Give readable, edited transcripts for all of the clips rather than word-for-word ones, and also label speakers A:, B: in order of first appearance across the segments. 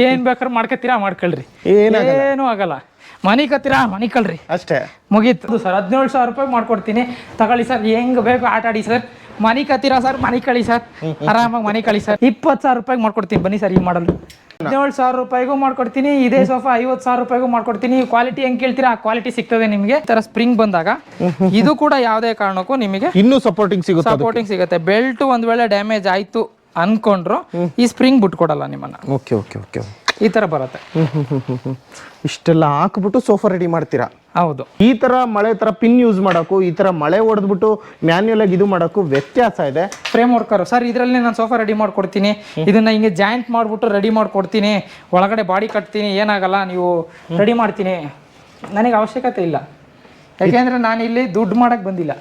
A: ಏನ್ ಬೇಕಾದ್ರೆ ಮಾಡ್ಕೊತೀರಾ ಮಾಡ್ಕೊಳ್ರಿ, ಏನೂ ಆಗಲ್ಲ. ಮನಿ ಕತ್ತೀರಾ ಮನಿ ಕಳ್ರಿ
B: ಅಷ್ಟೇ,
A: ಮುಗೀತು ಸರ್. 17,000 ರೂಪಾಯಿ ಮಾಡ್ಕೊಡ್ತೀನಿ, ತಗೊಳ್ಳಿ ಸರ್, ಹೆಂಗ್ ಬೇಕು ಆಟ ಆಡಿ ಸರ್. ಮನಿ ಕತ್ತೀರಾ ಸರ್, ಮನಿ ಕಳಿ ಸರ್, ಆರಾಮಾಗಿ ಮನಿ ಕಳಿ ಸರ್. 20,000 ರೂಪಾಯಿಗೆ ಮಾಡ್ಕೊಡ್ತೀನಿ, ಬನ್ನಿ ಸರ್. ಈ ಮಾಡಲ್ 17,000 ರೂಪಾಯಿಗೂ ಮಾಡ್ಕೊಡ್ತೀನಿ. ಇದೇ ಸೋಫಾ 50,000 ರೂಪಾಯಿಗೂ ಮಾಡ್ಕೊಡ್ತೀನಿ. ಕ್ವಾಲಿಟಿ ಹೆಂಗ್ ಕೇಳ್ತೀರಾ ಆ ಕ್ವಾಲಿಟಿ ಸಿಗ್ತದೆ ನಿಮಗೆ. ತರ ಸ್ಪ್ರಿಂಗ್ ಬಂದಾಗ ಇದು ಕೂಡ ಯಾವುದೇ ಕಾರಣಕ್ಕೂ ನಿಮಗೆ
B: ಇನ್ನೂ ಸಪೋರ್ಟಿಂಗ್
A: ಸಿಗುತ್ತೆ. ಬೆಲ್ಟ್ ಒಂದ್ ವೇಳೆ ಡ್ಯಾಮೇಜ್ ಆಯ್ತು ಅನ್ಕೊಂಡ್ರು ಈ ಸ್ಪ್ರಿಂಗ್ ಬಿಟ್ಕೊಡಲ್ಲ ನಿಮ್ಮನ್ನ.
B: ಓಕೆ ಓಕೆ ಓಕೆ,
A: ಈ ತರ ಬರುತ್ತೆ.
B: ಇಷ್ಟೆಲ್ಲ ಹಾಕ್ಬಿಟ್ಟು ಸೋಫಾ ರೆಡಿ ಮಾಡ್ತೀರಾ?
A: ಹೌದು.
B: ಈ ತರ ಮಳೆ ತರ ಪಿನ್ ಯೂಸ್ ಮಾಡೋಕ್ಕೂ ಈ ತರ ಮಳೆ ಹೊಡೆದ್ಬಿಟ್ಟು ಮ್ಯಾನ್ಯುಯಲ್ ಆಗಿ ಇದು ಮಾಡೋಕ್ಕೂ ವ್ಯತ್ಯಾಸ ಇದೆ.
A: ಫ್ರೇಮ್ ವರ್ಕರ್ ಸರ್, ಇದರಲ್ಲಿ ನಾನು ಸೋಫಾ ರೆಡಿ ಮಾಡ್ಕೊಡ್ತೀನಿ. ಇದನ್ನ ಹಿಂಗೆ ಜಾಯಿಂಟ್ ಮಾಡ್ಬಿಟ್ಟು ರೆಡಿ ಮಾಡ್ಕೊಡ್ತೀನಿ, ಒಳಗಡೆ ಬಾಡಿ ಕಟ್ತೀನಿ, ಏನಾಗಲ್ಲ. ನೀವು ರೆಡಿ ಮಾಡ್ತೀನಿ, ನನಗೆ ಅವಶ್ಯಕತೆ ಇಲ್ಲ. ಯಾಕೆಂದ್ರೆ ನಾನು ಇಲ್ಲಿ ದುಡ್ಡು ಮಾಡಕ್ ಬಂದಿಲ್ಲ.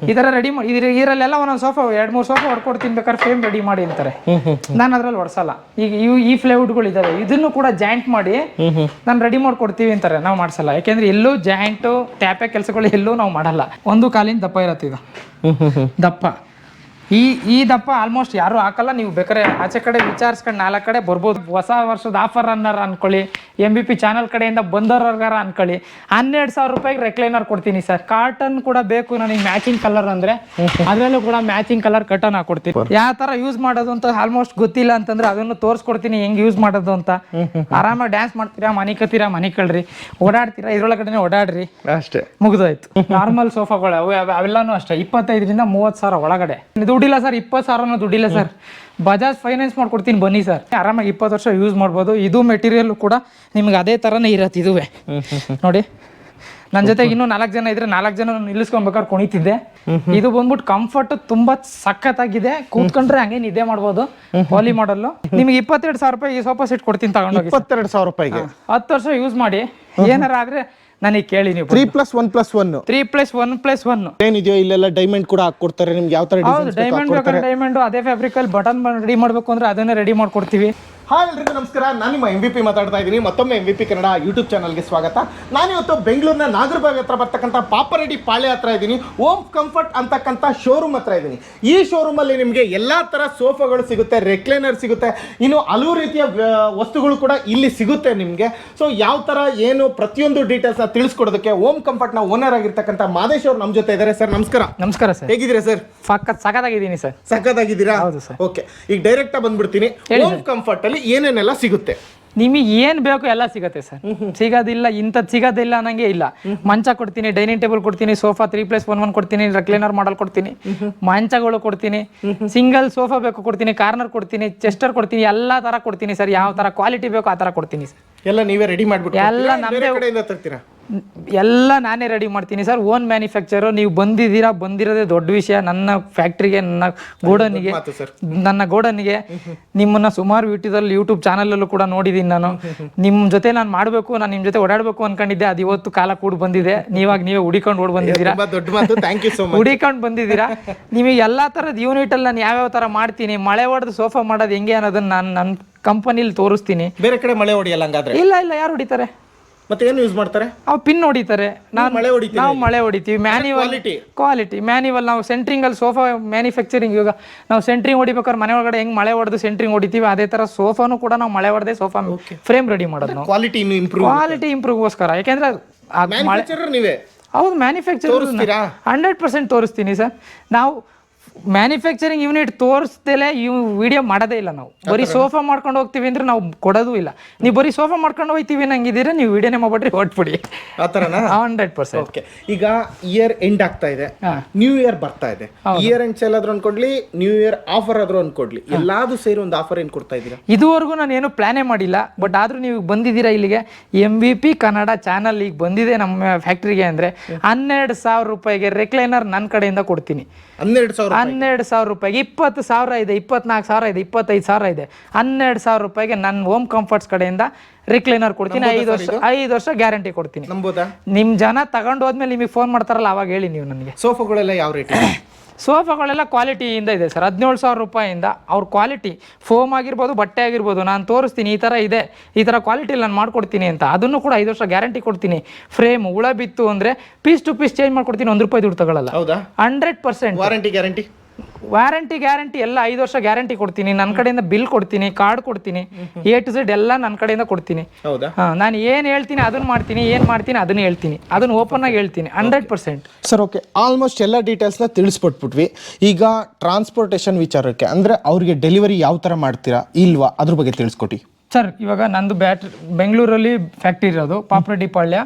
A: ಈ ತರ ರೆಡಿ ಮಾಡಿ ಇದರಲ್ಲೆಲ್ಲ ಒಂದೊಂದು ಸೋಫಾ 2-3 ಸೋಫಾ ಹೊಡ್ಕೊಡ್ತೀನಿ, ಬೇಕಾದ್ರೆ ಫ್ರೇಮ್ ರೆಡಿ ಮಾಡಿ ಅಂತಾರೆ. ನಾನು ಅದ್ರಲ್ಲಿ ಹೊಡ್ಸಲ್ಲ. ಈಗ ಈ ಫ್ಲೈವುಡ್ಗಳು ಇದಾವೆ, ಇದನ್ನು ಕೂಡ ಜಾಯಿಂಟ್ ಮಾಡಿ ನಾನು ರೆಡಿ ಮಾಡ್ಕೊಡ್ತೀವಿ ಅಂತಾರೆ. ನಾವು ಮಾಡ್ಸಲ್ಲ. ಯಾಕೆಂದ್ರೆ ಎಲ್ಲೂ ಜಾಯಿಂಟು ಟ್ಯಾಪೆ ಕೆಲಸಗಳು ಎಲ್ಲೂ ನಾವು ಮಾಡಲ್ಲ. ಒಂದು ಕಾಲಿನ ದಪ್ಪ ಇರತ್ತೆ ಇದು, ದಪ್ಪ. ಈ ದಪ್ಪ ಆಲ್ಮೋಸ್ಟ್ ಯಾರು ಹಾಕಲ್ಲ. ನೀವು ಬೇಕಾದ್ರೆ ಆಚೆ ಕಡೆ ವಿಚಾರಿಸ್ಕೊಂಡು 4 ಕಡೆ ಬರ್ಬೋದು. ಹೊಸ ವರ್ಷದ ಆಫರ್ ಅನ್ನಾರ ಅನ್ಕೊಳ್ಳಿ, MVP ಚಾನಲ್ ಕಡೆಯಿಂದ ಬಂದವ್ರಗಾರ ಅನ್ಕೊಳ್ಳಿ, 12,000 ರೂಪಾಯಿಗೆ ರೆಕ್ಲೈನರ್ ಕೊಡ್ತೀನಿ ಸರ್. ಕಾಟನ್ ಕೂಡ ಬೇಕು ನನಗೆ, ಮ್ಯಾಚಿಂಗ್ ಕಲರ್ ಅಂದ್ರೆ ಅದರಲ್ಲೂ ಕೂಡ ಮ್ಯಾಚಿಂಗ್ ಕಲರ್ ಕಟನ್ ಹಾಕೊಡ್ತೀನಿ. ಯಾವ ತರ ಯೂಸ್ ಮಾಡೋದು ಅಂತ ಆಲ್ಮೋಸ್ಟ್ ಗೊತ್ತಿಲ್ಲ ಅಂತಂದ್ರೆ ಅದನ್ನು ತೋರಿಸ್ಕೊಡ್ತೀನಿ, ಹೆಂಗ್ ಯೂಸ್ ಮಾಡೋದು ಅಂತ. ಆರಾಮಾಗಿ ಡ್ಯಾನ್ಸ್ ಮಾಡ್ತೀರಾ, ಮನಿ ಕತ್ತೀರಾ, ಮನಿ ಕಳ್ರಿ, ಓಡಾಡ್ತೀರಾ, ಇದ್ರೊಳಗಡೆ ಓಡಾಡ್ರಿ, ಅಷ್ಟೇ, ಮುಗಿದೋಯ್ತು. ನಾರ್ಮಲ್ ಸೋಫಾಗಳು ಅವೆಲ್ಲಾನು ಅಷ್ಟೇ 25,000 ರಿಂದ 30,000 ಒಳಗಡೆ. ದುಡ್ಡಿಲ್ಲ ಸರ್, 20,000 ದುಡ್ಡಿಲ್ಲ ಸರ್. ಬಜಾಜ್ ಫೈನಾನ್ಸ್ ಮಾಡ್ಕೊಡ್ತೀನಿ, ಬನ್ನಿ ಸರ್. ಆರಾಮಾಗಿ 20 ವರ್ಷ ಯೂಸ್ ಮಾಡ್ಬೋದು. ಇದು ಮೆಟೀರಿಯಲ್ ಕೂಡ ನಿಮ್ಗೆ ಅದೇ ತರನೇ ಇರತ್ತೆ. ಇದುವೇ ನೋಡಿ, ನನ್ನ ಜೊತೆಗೆ ಇನ್ನೂ 4 ಜನ ಇದ್ರೆ 4 ಜನ ನಿಲ್ಲಿಸ್ಕೊಬೇಕಾದ್ರೆ ಕುಣಿತಿದ್ದೆ. ಇದು ಬಂದ್ಬಿಟ್ಟು ಕಂಫರ್ಟ್ ತುಂಬಾ ಸಖತ್ತಾಗಿದೆ. ಕೂತ್ಕೊಂಡ್ರೆ ಹಂಗೆ ನಿದ್ದೆ ಮಾಡ್ಬೋದು. ಪಾಲಿ ಮಾಡಲ್ ನಿಮ್ಗೆ 22,000 ರೂಪಾಯಿ ಈ ಸೋಫಾ ಸೆಟ್ ಕೊಡ್ತೀನಿ, ತಗೊಂಡೋಗಿ.
B: 22,000 ರೂಪಾಯಿಗೆ
A: 10 ವರ್ಷ ಯೂಸ್ ಮಾಡಿ. ಏನಾರ ಆದ್ರೆ ನನಗೆ ಕೇಳಿ ನೀವು.
B: 3+1+1 ಏನಿದೆಯೋ ಇಲ್ಲೆಲ್ಲ ಡೈಮಂಡ್ ಕೂಡ ಹಾಕೊಡ್ತಾರೆ ನಿಮ್ಗೆ. ಯಾವ ತರ
A: ಡೈಮಂಡ್ ಅದೇ ಫ್ಯಾಬ್ರಿಕ್ ಅಲ್ಲಿ ಬಟನ್ ರೆಡಿ ಮಾಡ್ಬೇಕು ಅಂದ್ರೆ ಅದನ್ನೇ ರೆಡಿ ಮಾಡ್ಕೊಡ್ತೀವಿ.
B: ಹಾಯ್ ಎಲ್ರಿಗೂ ನಮಸ್ಕಾರ, ನಾನು ನಿಮ್ಮ MVP ಮಾತಾಡ್ತಾ ಇದ್ದೀನಿ. ಮತ್ತೊಮ್ಮೆ MVP ಕನ್ನಡ ಯೂಟ್ಯೂಬ್ ಚಾನಲ್ಗೆ ಸ್ವಾಗತ. ನಾನಿವತ್ತು ಬೆಂಗಳೂರಿನ ನಾಗರಬಾವಿ ಹತ್ರ ಬರ್ತಕ್ಕಂಥ ಪಾಪರೆಡ್ಡಿ ಪಾಳ್ಯ ಹತ್ರ ಇದ್ದೀನಿ. ಓಮ್ ಕಂಫರ್ಟ್ ಅಂತಕ್ಕಂಥ ಶೋರೂಮ್ ಹತ್ರ ಇದ್ದೀನಿ. ಈ ಶೋರೂಮಲ್ಲಿ ನಿಮಗೆ ಎಲ್ಲ ಥರ ಸೋಫಾಗಳು ಸಿಗುತ್ತೆ, ರೆಕ್ಲೈನರ್ ಸಿಗುತ್ತೆ, ಇನ್ನು ಹಲವು ರೀತಿಯ ವಸ್ತುಗಳು ಕೂಡ ಇಲ್ಲಿ ಸಿಗುತ್ತೆ ನಿಮಗೆ. ಸೊ ಯಾವ ಥರ ಏನು ಪ್ರತಿಯೊಂದು ಡೀಟೇಲ್ಸ್ನ ತಿಳಿಸ್ಕೊಡೋದಕ್ಕೆ ಓಮ್ ಕಂಫರ್ಟ್ನ ಓನರ್ ಆಗಿರ್ತಕ್ಕಂಥ ಮಾದೇಶ್ ಅವರು ನಮ್ಮ ಜೊತೆ ಇದ್ದಾರೆ. ಸರ್ ನಮಸ್ಕಾರ.
A: ನಮಸ್ಕಾರ ಸರ್,
B: ಹೇಗಿದ್ದೀರಾ ಸರ್?
A: ಸಖತ್ತಾಗಿದ್ದೀನಿ ಸರ್.
B: ಸಖತ್ತಾಗಿದ್ದೀರಾ?
A: ಹೌದು ಸರ್.
B: ಓಕೆ, ಈಗ ಡೈರೆಕ್ಟ್ ಆಗಿ ಬಂದ್ಬಿಡ್ತೀನಿ. ಓಮ್ ಕಂಫರ್ಟ್ ಅಲ್ಲಿ ಏನೇನೆಲ್ಲ ಸಿಗುತ್ತೆ?
A: ನಿಮಗೆ ಏನ್ ಬೇಕು ಎಲ್ಲ ಸಿಗತ್ತೆ ಸರ್. ಸಿಗೋದಿಲ್ಲ ಇಂಥದ್ದು ಸಿಗೋದಿಲ್ಲ ಅನ್ನಂಗೆ ಇಲ್ಲ. ಮಂಚ ಕೊಡ್ತೀನಿ, ಡೈನಿಂಗ್ ಟೇಬಲ್ ಕೊಡ್ತೀನಿ, ಸೋಫಾ 3+1 ಕೊಡ್ತೀನಿ, ರೆಕ್ಲೈನರ್ ಮಾಡಲ್ ಕೊಡ್ತೀನಿ, ಮಂಚಗಳು ಕೊಡ್ತೀನಿ, ಸಿಂಗಲ್ ಸೋಫಾ ಬೇಕು ಕೊಡ್ತೀನಿ, ಕಾರ್ನರ್ ಕೊಡ್ತೀನಿ, ಚೆಸ್ಟರ್ ಕೊಡ್ತೀನಿ, ಎಲ್ಲಾ ತರ ಕೊಡ್ತೀನಿ ಸರ್. ಯಾವ ತರ ಕ್ವಾಲಿಟಿ ಬೇಕು ಆ ತರ ಕೊಡ್ತೀನಿ ಸರ್.
B: ಎಲ್ಲ ನೀವೇ ರೆಡಿ ಮಾಡ್ಬಿಟ್ಟು
A: ಎಲ್ಲ ನಮ್ಮದೇ
B: ಕಡೆಯಿಂದ ತರ್ತೀರಾ?
A: ಎಲ್ಲ ನಾನೇ ರೆಡಿ ಮಾಡ್ತೀನಿ ಸರ್. Own manufacture. ನೀವು ಬಂದಿರೋದೇ ದೊಡ್ಡ ವಿಷಯ. ನನ್ನ ಫ್ಯಾಕ್ಟ್ರಿಗೆ, ನನ್ನ ಗೋಡನ್ಗೆ ನಿಮ್ಮನ್ನ ಸುಮಾರು ಯೂಟ್ಯೂಬ್ ಚಾನಲಲ್ಲೂ ಕೂಡ ನೋಡಿದ್ದೀನಿ ನಾನು. ನಿಮ್ಮ ಜೊತೆ ನಾನು ಮಾಡಬೇಕು, ನಾನು ನಿಮ್ಮ ಜೊತೆ ಓಡಾಡಬೇಕು ಅನ್ಕೊಂಡಿದ್ದೆ. ಅದು ಇವತ್ತು ಕಾಲ ಕೂಡ ಬಂದಿದೆ. ನೀವೇ ಹುಡಿಕೊಂಡು ಓಡ್ ಬಂದಿದ್ದೀರಾ, ಹುಡಿಕೊಂಡು ಬಂದಿದ್ದೀರಾ. ನಿಮಗೆ ಎಲ್ಲಾ ತರದ ಯೂನಿಟ್ ಅಲ್ಲಿ ನಾನು ಯಾವ್ಯಾವ ತರ ಮಾಡ್ತೀನಿ, ಮಳೆ ಹೊಡೆದು ಸೋಫಾ ಮಾಡೋದು ಹೆಂಗೆ ಅನ್ನೋದನ್ನ ನಾನು ನನ್ನ ಕಂಪನಿಲಿ ತೋರಿಸ್ತೀನಿ.
B: ಬೇರೆ ಕಡೆ ಮಳೆ ಹೊಡಿಯಲ್ಲ ಹಂಗಾದ್ರೆ?
A: ಇಲ್ಲ, ಯಾರು ಹೊಡಿತಾರೆ?
B: ಮತ್ತೆ ಏನು ಯೂಸ್ ಮಾಡ್ತಾರೆ?
A: ಅವು ಪಿನ್ ಹೊಡಿತಾರೆ, ನಾವು ಮಳೆ ಹೊಡಿತೀವಿ. Quality manual. ನಾವು ಸೆಂಟ್ರಿಂಗ್ ಅಲ್ಲಿ ಸೋಫಾ ಮ್ಯಾನುಫ್ಯಾಕ್ಚರಿಂಗ್. ಇವಾಗ ನಾವು ಸೆಂಟ್ರಿಂಗ್ ಹೊಡಿಬೇಕಾದ್ರೆ ಮನೆ ಒಳಗಡೆ ಹೆಂಗ್ ಮಳೆ ಹೊಡೆದು ಸೆಂಟ್ರಿಂಗ್ ಹೊಡಿತೀವಿ, ಅದೇ ತರ ಸೋಫಾನು ಕೂಡ ನಾವು ಮಳೆ ಹೊಡೆದೇ ಸೋಫಾ ಫ್ರೇಮ್ ರೆಡಿ ಮಾಡೋದು ನಾವು. ಕ್ವಾಲಿಟಿ ಇಂಪ್ರೂವ್ಗೋಸ್ಕರ. ಯಾಕೆಂದ್ರೆ ಹೌದು, ಮ್ಯಾನುಫ್ಯಾಕ್ಚರ್ 100% ತೋರಿಸ್ತೀನಿ ಸರ್. ನಾವು ಮ್ಯಾನುಫ್ಯಾಕ್ಚರಿಂಗ್ ಯೂನಿಟ್ ತೋರಿಸ್ದಲೇ ವಿಡಿಯೋ ಮಾಡೋದೇ ಇಲ್ಲ ನಾವು. ಬರೀ ಸೋಫಾ ಮಾಡ್ಕೊಂಡು ಹೋಗ್ತೀವಿ ಅಂದ್ರೆ ನಾವು ಕೊಡೋದು ಇಲ್ಲ. ನೀವು ಬರೀ ಸೋಫಾ ಮಾಡ್ಕೊಂಡು ಹೋಗ್ತೀವಿ ನಂಗಿದ್ದೀರಾ, ನೀವು ವಿಡಿಯೋನೇ ಮಾಡ್ಬಿಟ್ರಿ ಹೊಟ್ಬಿಡಿ. ಆ ಥರನಾ? 100%.
B: ಓಕೆ, ಈಗ ಇಯರ್ ಎಂಡ್ ಆಗ್ತಾ ಇದೆ, ನ್ಯೂ ಇಯರ್ ಬರ್ತಾ ಇದೆ. ಇಯರ್ ಎಂಡ್ ಸೇಲ್ ಆದ್ರೂ ಅನ್ಕೊಡ್ಲಿ, ನ್ಯೂ ಇಯರ್ ಆಫರ್ ಆದ್ರೂ ಅನ್ಕೊಡ್ಲಿ, ಎಲ್ಲಾದ್ರೂ ಸೇರಿ ಒಂದು ಆಫರ್ ಏನು ಕೊಡ್ತಾ ಇದ್ದೀರಾ?
A: ಇದುವರೆಗೂ ನಾನು ಏನು ಪ್ಲಾನೇ ಮಾಡಿಲ್ಲ. ಬಟ್ ಆದ್ರೂ ನೀವು ಬಂದಿದ್ದೀರಾ ಇಲ್ಲಿಗೆ, MVP ಕನ್ನಡ ಚಾನಲ್ ಈಗ ಬಂದಿದೆ ನಮ್ಮ ಫ್ಯಾಕ್ಟ್ರಿಗೆ ಅಂದ್ರೆ 12,000 ರೂಪಾಯಿಗೆ ರೆಕ್ಲೈನರ್ ನನ್ನ ಕಡೆಯಿಂದ ಕೊಡ್ತೀನಿ. 12,000 ರೂಪಾಯಿಗೆ 20,000 ಇದೆ, 24,000 ಇದೆ, 25,000 ಇದೆ. 12,000 ರೂಪಾಯಿಗೆ ನನ್ನ ಹೋಮ್ ಕಂಫರ್ಟ್ಸ್ ಕಡೆಯಿಂದ ರಿಕ್ಲೈನರ್ ಕೊಡ್ತೀನಿ. 5 ವರ್ಷ ಗ್ಯಾರಂಟಿ ಕೊಡ್ತೀನಿ. ನಿಮ್ ಜನ ತಗೊಂಡು ಹೋದ್ಮೇಲೆ ನಿಮಗೆ ಫೋನ್ ಮಾಡ್ತಾರಲ್ಲ, ಅವಾಗ ಹೇಳಿ ನೀವು ನನಗೆ.
B: ಸೋಫಾಗಳೆಲ್ಲ ಯಾವ ರೇಟ್?
A: ಸೋಫಾಗಳೆಲ್ಲ ಕ್ವಾಲಿಟಿಯಿಂದ ಇದೆ ಸರ್. 17,000 ರೂಪಾಯಿಂದ ಅವ್ರ ಕ್ವಾಲಿಟಿ, ಫೋಮ್ ಆಗಿರ್ಬೋದು, ಬಟ್ಟೆ ಆಗಿರ್ಬೋದು, ನಾನು ತೋರಿಸ್ತೀನಿ ಈ ಥರ ಇದೆ, ಈ ಥರ ಕ್ವಾಲಿಟಿಲಿ ನಾನು ಮಾಡ್ಕೊಡ್ತೀನಿ ಅಂತ. ಅದನ್ನು ಕೂಡ 5 ವರ್ಷ ಗ್ಯಾರಂಟಿ ಕೊಡ್ತೀನಿ. ಫ್ರೇಮ್ ಹುಳ ಬಿತ್ತು ಅಂದರೆ ಪೀಸ್ ಟು ಪೀಸ್ ಚೇಂಜ್ ಮಾಡ್ಕೊಡ್ತೀನಿ. 1 ರೂಪಾಯಿ ದುಡ್ಡು ತಗೊಳ್ಳಲ್ಲ. 100%
B: ವಾರಂಟಿ ಗ್ಯಾರಂಟಿ.
A: ವಾರಂಟಿ ಗ್ಯಾರಂಟಿ ಎಲ್ಲ 5 ವರ್ಷ ಗ್ಯಾರಂಟಿ ಕೊಡ್ತೀನಿ. ನನ್ನ ಕಡೆಯಿಂದ ಬಿಲ್ ಕೊಡ್ತೀನಿ, ಕಾರ್ಡ್ ಕೊಡ್ತೀನಿ, A to Z ಎಲ್ಲ ನನ್ನ ಕಡೆಯಿಂದ ಕೊಡ್ತೀನಿ.
B: ಹೌದಾ?
A: ನಾನು ಏನು ಹೇಳ್ತೀನಿ ಅದನ್ನ ಮಾಡ್ತೀನಿ, ಏನು ಮಾಡ್ತೀನಿ ಅದನ್ನ ಹೇಳ್ತೀನಿ, ಅದನ್ನ ಓಪನ್ ಆಗಿ ಹೇಳ್ತೀನಿ 100%.
B: ಸರ್ ಓಕೆ, ಆಲ್ಮೋಸ್ಟ್ ಎಲ್ಲ ಡೀಟೇಲ್ಸ್ನ ತಿಳಿಸ್ಕೊಟ್ಬಿಟ್ವಿ. ಈಗ ಟ್ರಾನ್ಸ್ಪೋರ್ಟೇಷನ್ ವಿಚಾರಕ್ಕೆ ಅಂದರೆ ಅವ್ರಿಗೆ ಡೆಲಿವರಿ ಯಾವ ಥರ ಮಾಡ್ತೀರಾ ಇಲ್ವಾ ಅದ್ರ ಬಗ್ಗೆ ತಿಳಿಸ್ಕೊಡಿ
A: ಸರ್. ಇವಾಗ ನಂದು ಬೆಂಗಳೂರಲ್ಲಿ ಫ್ಯಾಕ್ಟ್ರಿ ಇರೋದು, ಪಾಪರೆಡ್ಡಿ ಪಾಳ್ಯ.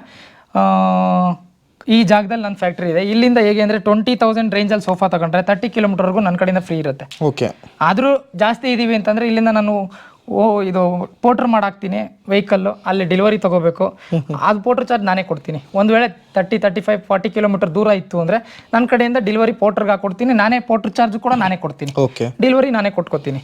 A: ಈ ಜಾಗದಲ್ಲಿ ನನ್ನ ಫ್ಯಾಕ್ಟ್ರಿ ಇದೆ. ಇಲ್ಲಿಂದ ಹೇಗೆ ಅಂದರೆ 20,000 ರೇಂಜಲ್ಲಿ ಸೋಫಾ ತಗೊಂಡ್ರೆ 30 ಕಿಲೋಮೀಟರ್ವರೆಗೂ ನನ್ನ ಕಡೆಯಿಂದ ಫ್ರೀ ಇರುತ್ತೆ.
B: ಓಕೆ.
A: ಆದರೂ ಜಾಸ್ತಿ ಇದ್ದೀವಿ ಅಂತಂದರೆ ಇಲ್ಲಿಂದ ನಾನು ಇದು ಪೋಟ್ರ್ ಮಾಡಾಕ್ತೀನಿ ವೆಹಿಕಲ್ಲು, ಅಲ್ಲಿ ಡೆಲಿವರಿ ತೊಗೋಬೇಕು, ಅದು ಪೋಟ್ರ್ ಚಾರ್ಜ್ ನಾನೇ ಕೊಡ್ತೀನಿ. ಒಂದು ವೇಳೆ 30, 35, 40 ಕಿಲೋಮೀಟರ್ ದೂರ ಇತ್ತು ಅಂದರೆ ನನ್ನ ಕಡೆಯಿಂದ ಡೆಲಿವರಿ ಪೋಟ್ರಿಗೆ ಹಾಕೊಡ್ತೀನಿ, ನಾನೇ ಪೋಟ್ರ್ ಚಾರ್ಜ್ ಕೂಡ ನಾನೇ ಕೊಡ್ತೀನಿ,
B: ಓಕೆ,
A: ಡೆಲಿವರಿ ನಾನೇ ಕೊಟ್ಕೋತೀನಿ.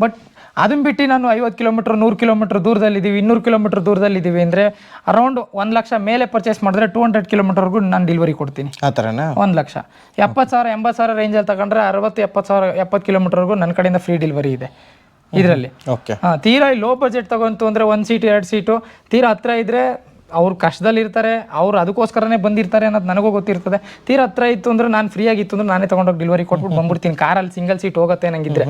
A: ಬಟ್ ಅದನ್ನ ಬಿಟ್ಟು ನಾನು 50 ಕಿಲೋಮೀಟರ್ 100 ಕಿಲೋಮೀಟರ್ ದೂರದಲ್ಲಿದ್ದೀವಿ, 200 ಕಿಲೋಮೀಟರ್ ದೂರದಲ್ಲಿದ್ದೀವಿ ಅಂದರೆ ಅರೌಂಡ್ 1 ಲಕ್ಷ ಮೇಲೆ ಪರ್ಚೇಸ್ ಮಾಡಿದ್ರೆ 200 ಕಿಲೋಮೀಟರ್ವರೆಗೂ ನಾನು ಡೆಲಿವರಿ ಕೊಡ್ತೀನಿ.
B: ಆ ಥರನಾ? 1
A: ಲಕ್ಷ 70,000 80,000 ರೇಂಜಲ್ಲಿ ತಗೊಂಡ್ರೆ 60-70,000 ಕಿಲೋಮೀಟರ್ವರೆಗೂ ನನ್ನ ಕಡೆಯಿಂದ ಫ್ರೀ ಡೆಲಿವರಿ ಇದೆ ಇದರಲ್ಲಿ.
B: ಓಕೆ.
A: ತೀರಾ ಲೋ ಬಜೆಟ್ ತಗೊಂತು ಅಂದರೆ 1 ಸೀಟ್ 2 ಸೀಟು, ತೀರಾ ಹತ್ರ ಇದ್ದರೆ ಅವ್ರು ಕಷ್ಟದಲ್ಲಿರ್ತಾರೆ, ಅವ್ರು ಅದಕ್ಕೋಸ್ಕರನೇ ಬಂದಿರ್ತಾರೆ ಅನ್ನೋದು ನನಗೂ ಗೊತ್ತಿರ್ತದೆ. ತೀರಾ ಹತ್ರ ಇತ್ತು ಅಂದ್ರೆ ನಾನು ಫ್ರೀ ಆಗಿತ್ತು ಅಂದ್ರೆ ನಾನೇ ತೊಗೊಂಡೋಗಿ ಡೆಲಿವರಿ ಕೊಟ್ಬಿಟ್ಟು ಬಂದ್ಬಿಡ್ತೀನಿ. ಕಾರಲ್ಲಿ ಸಿಂಗಲ್ ಸೀಟ್ ಹೋಗುತ್ತೆ ನಂಗಿದ್ರೆ.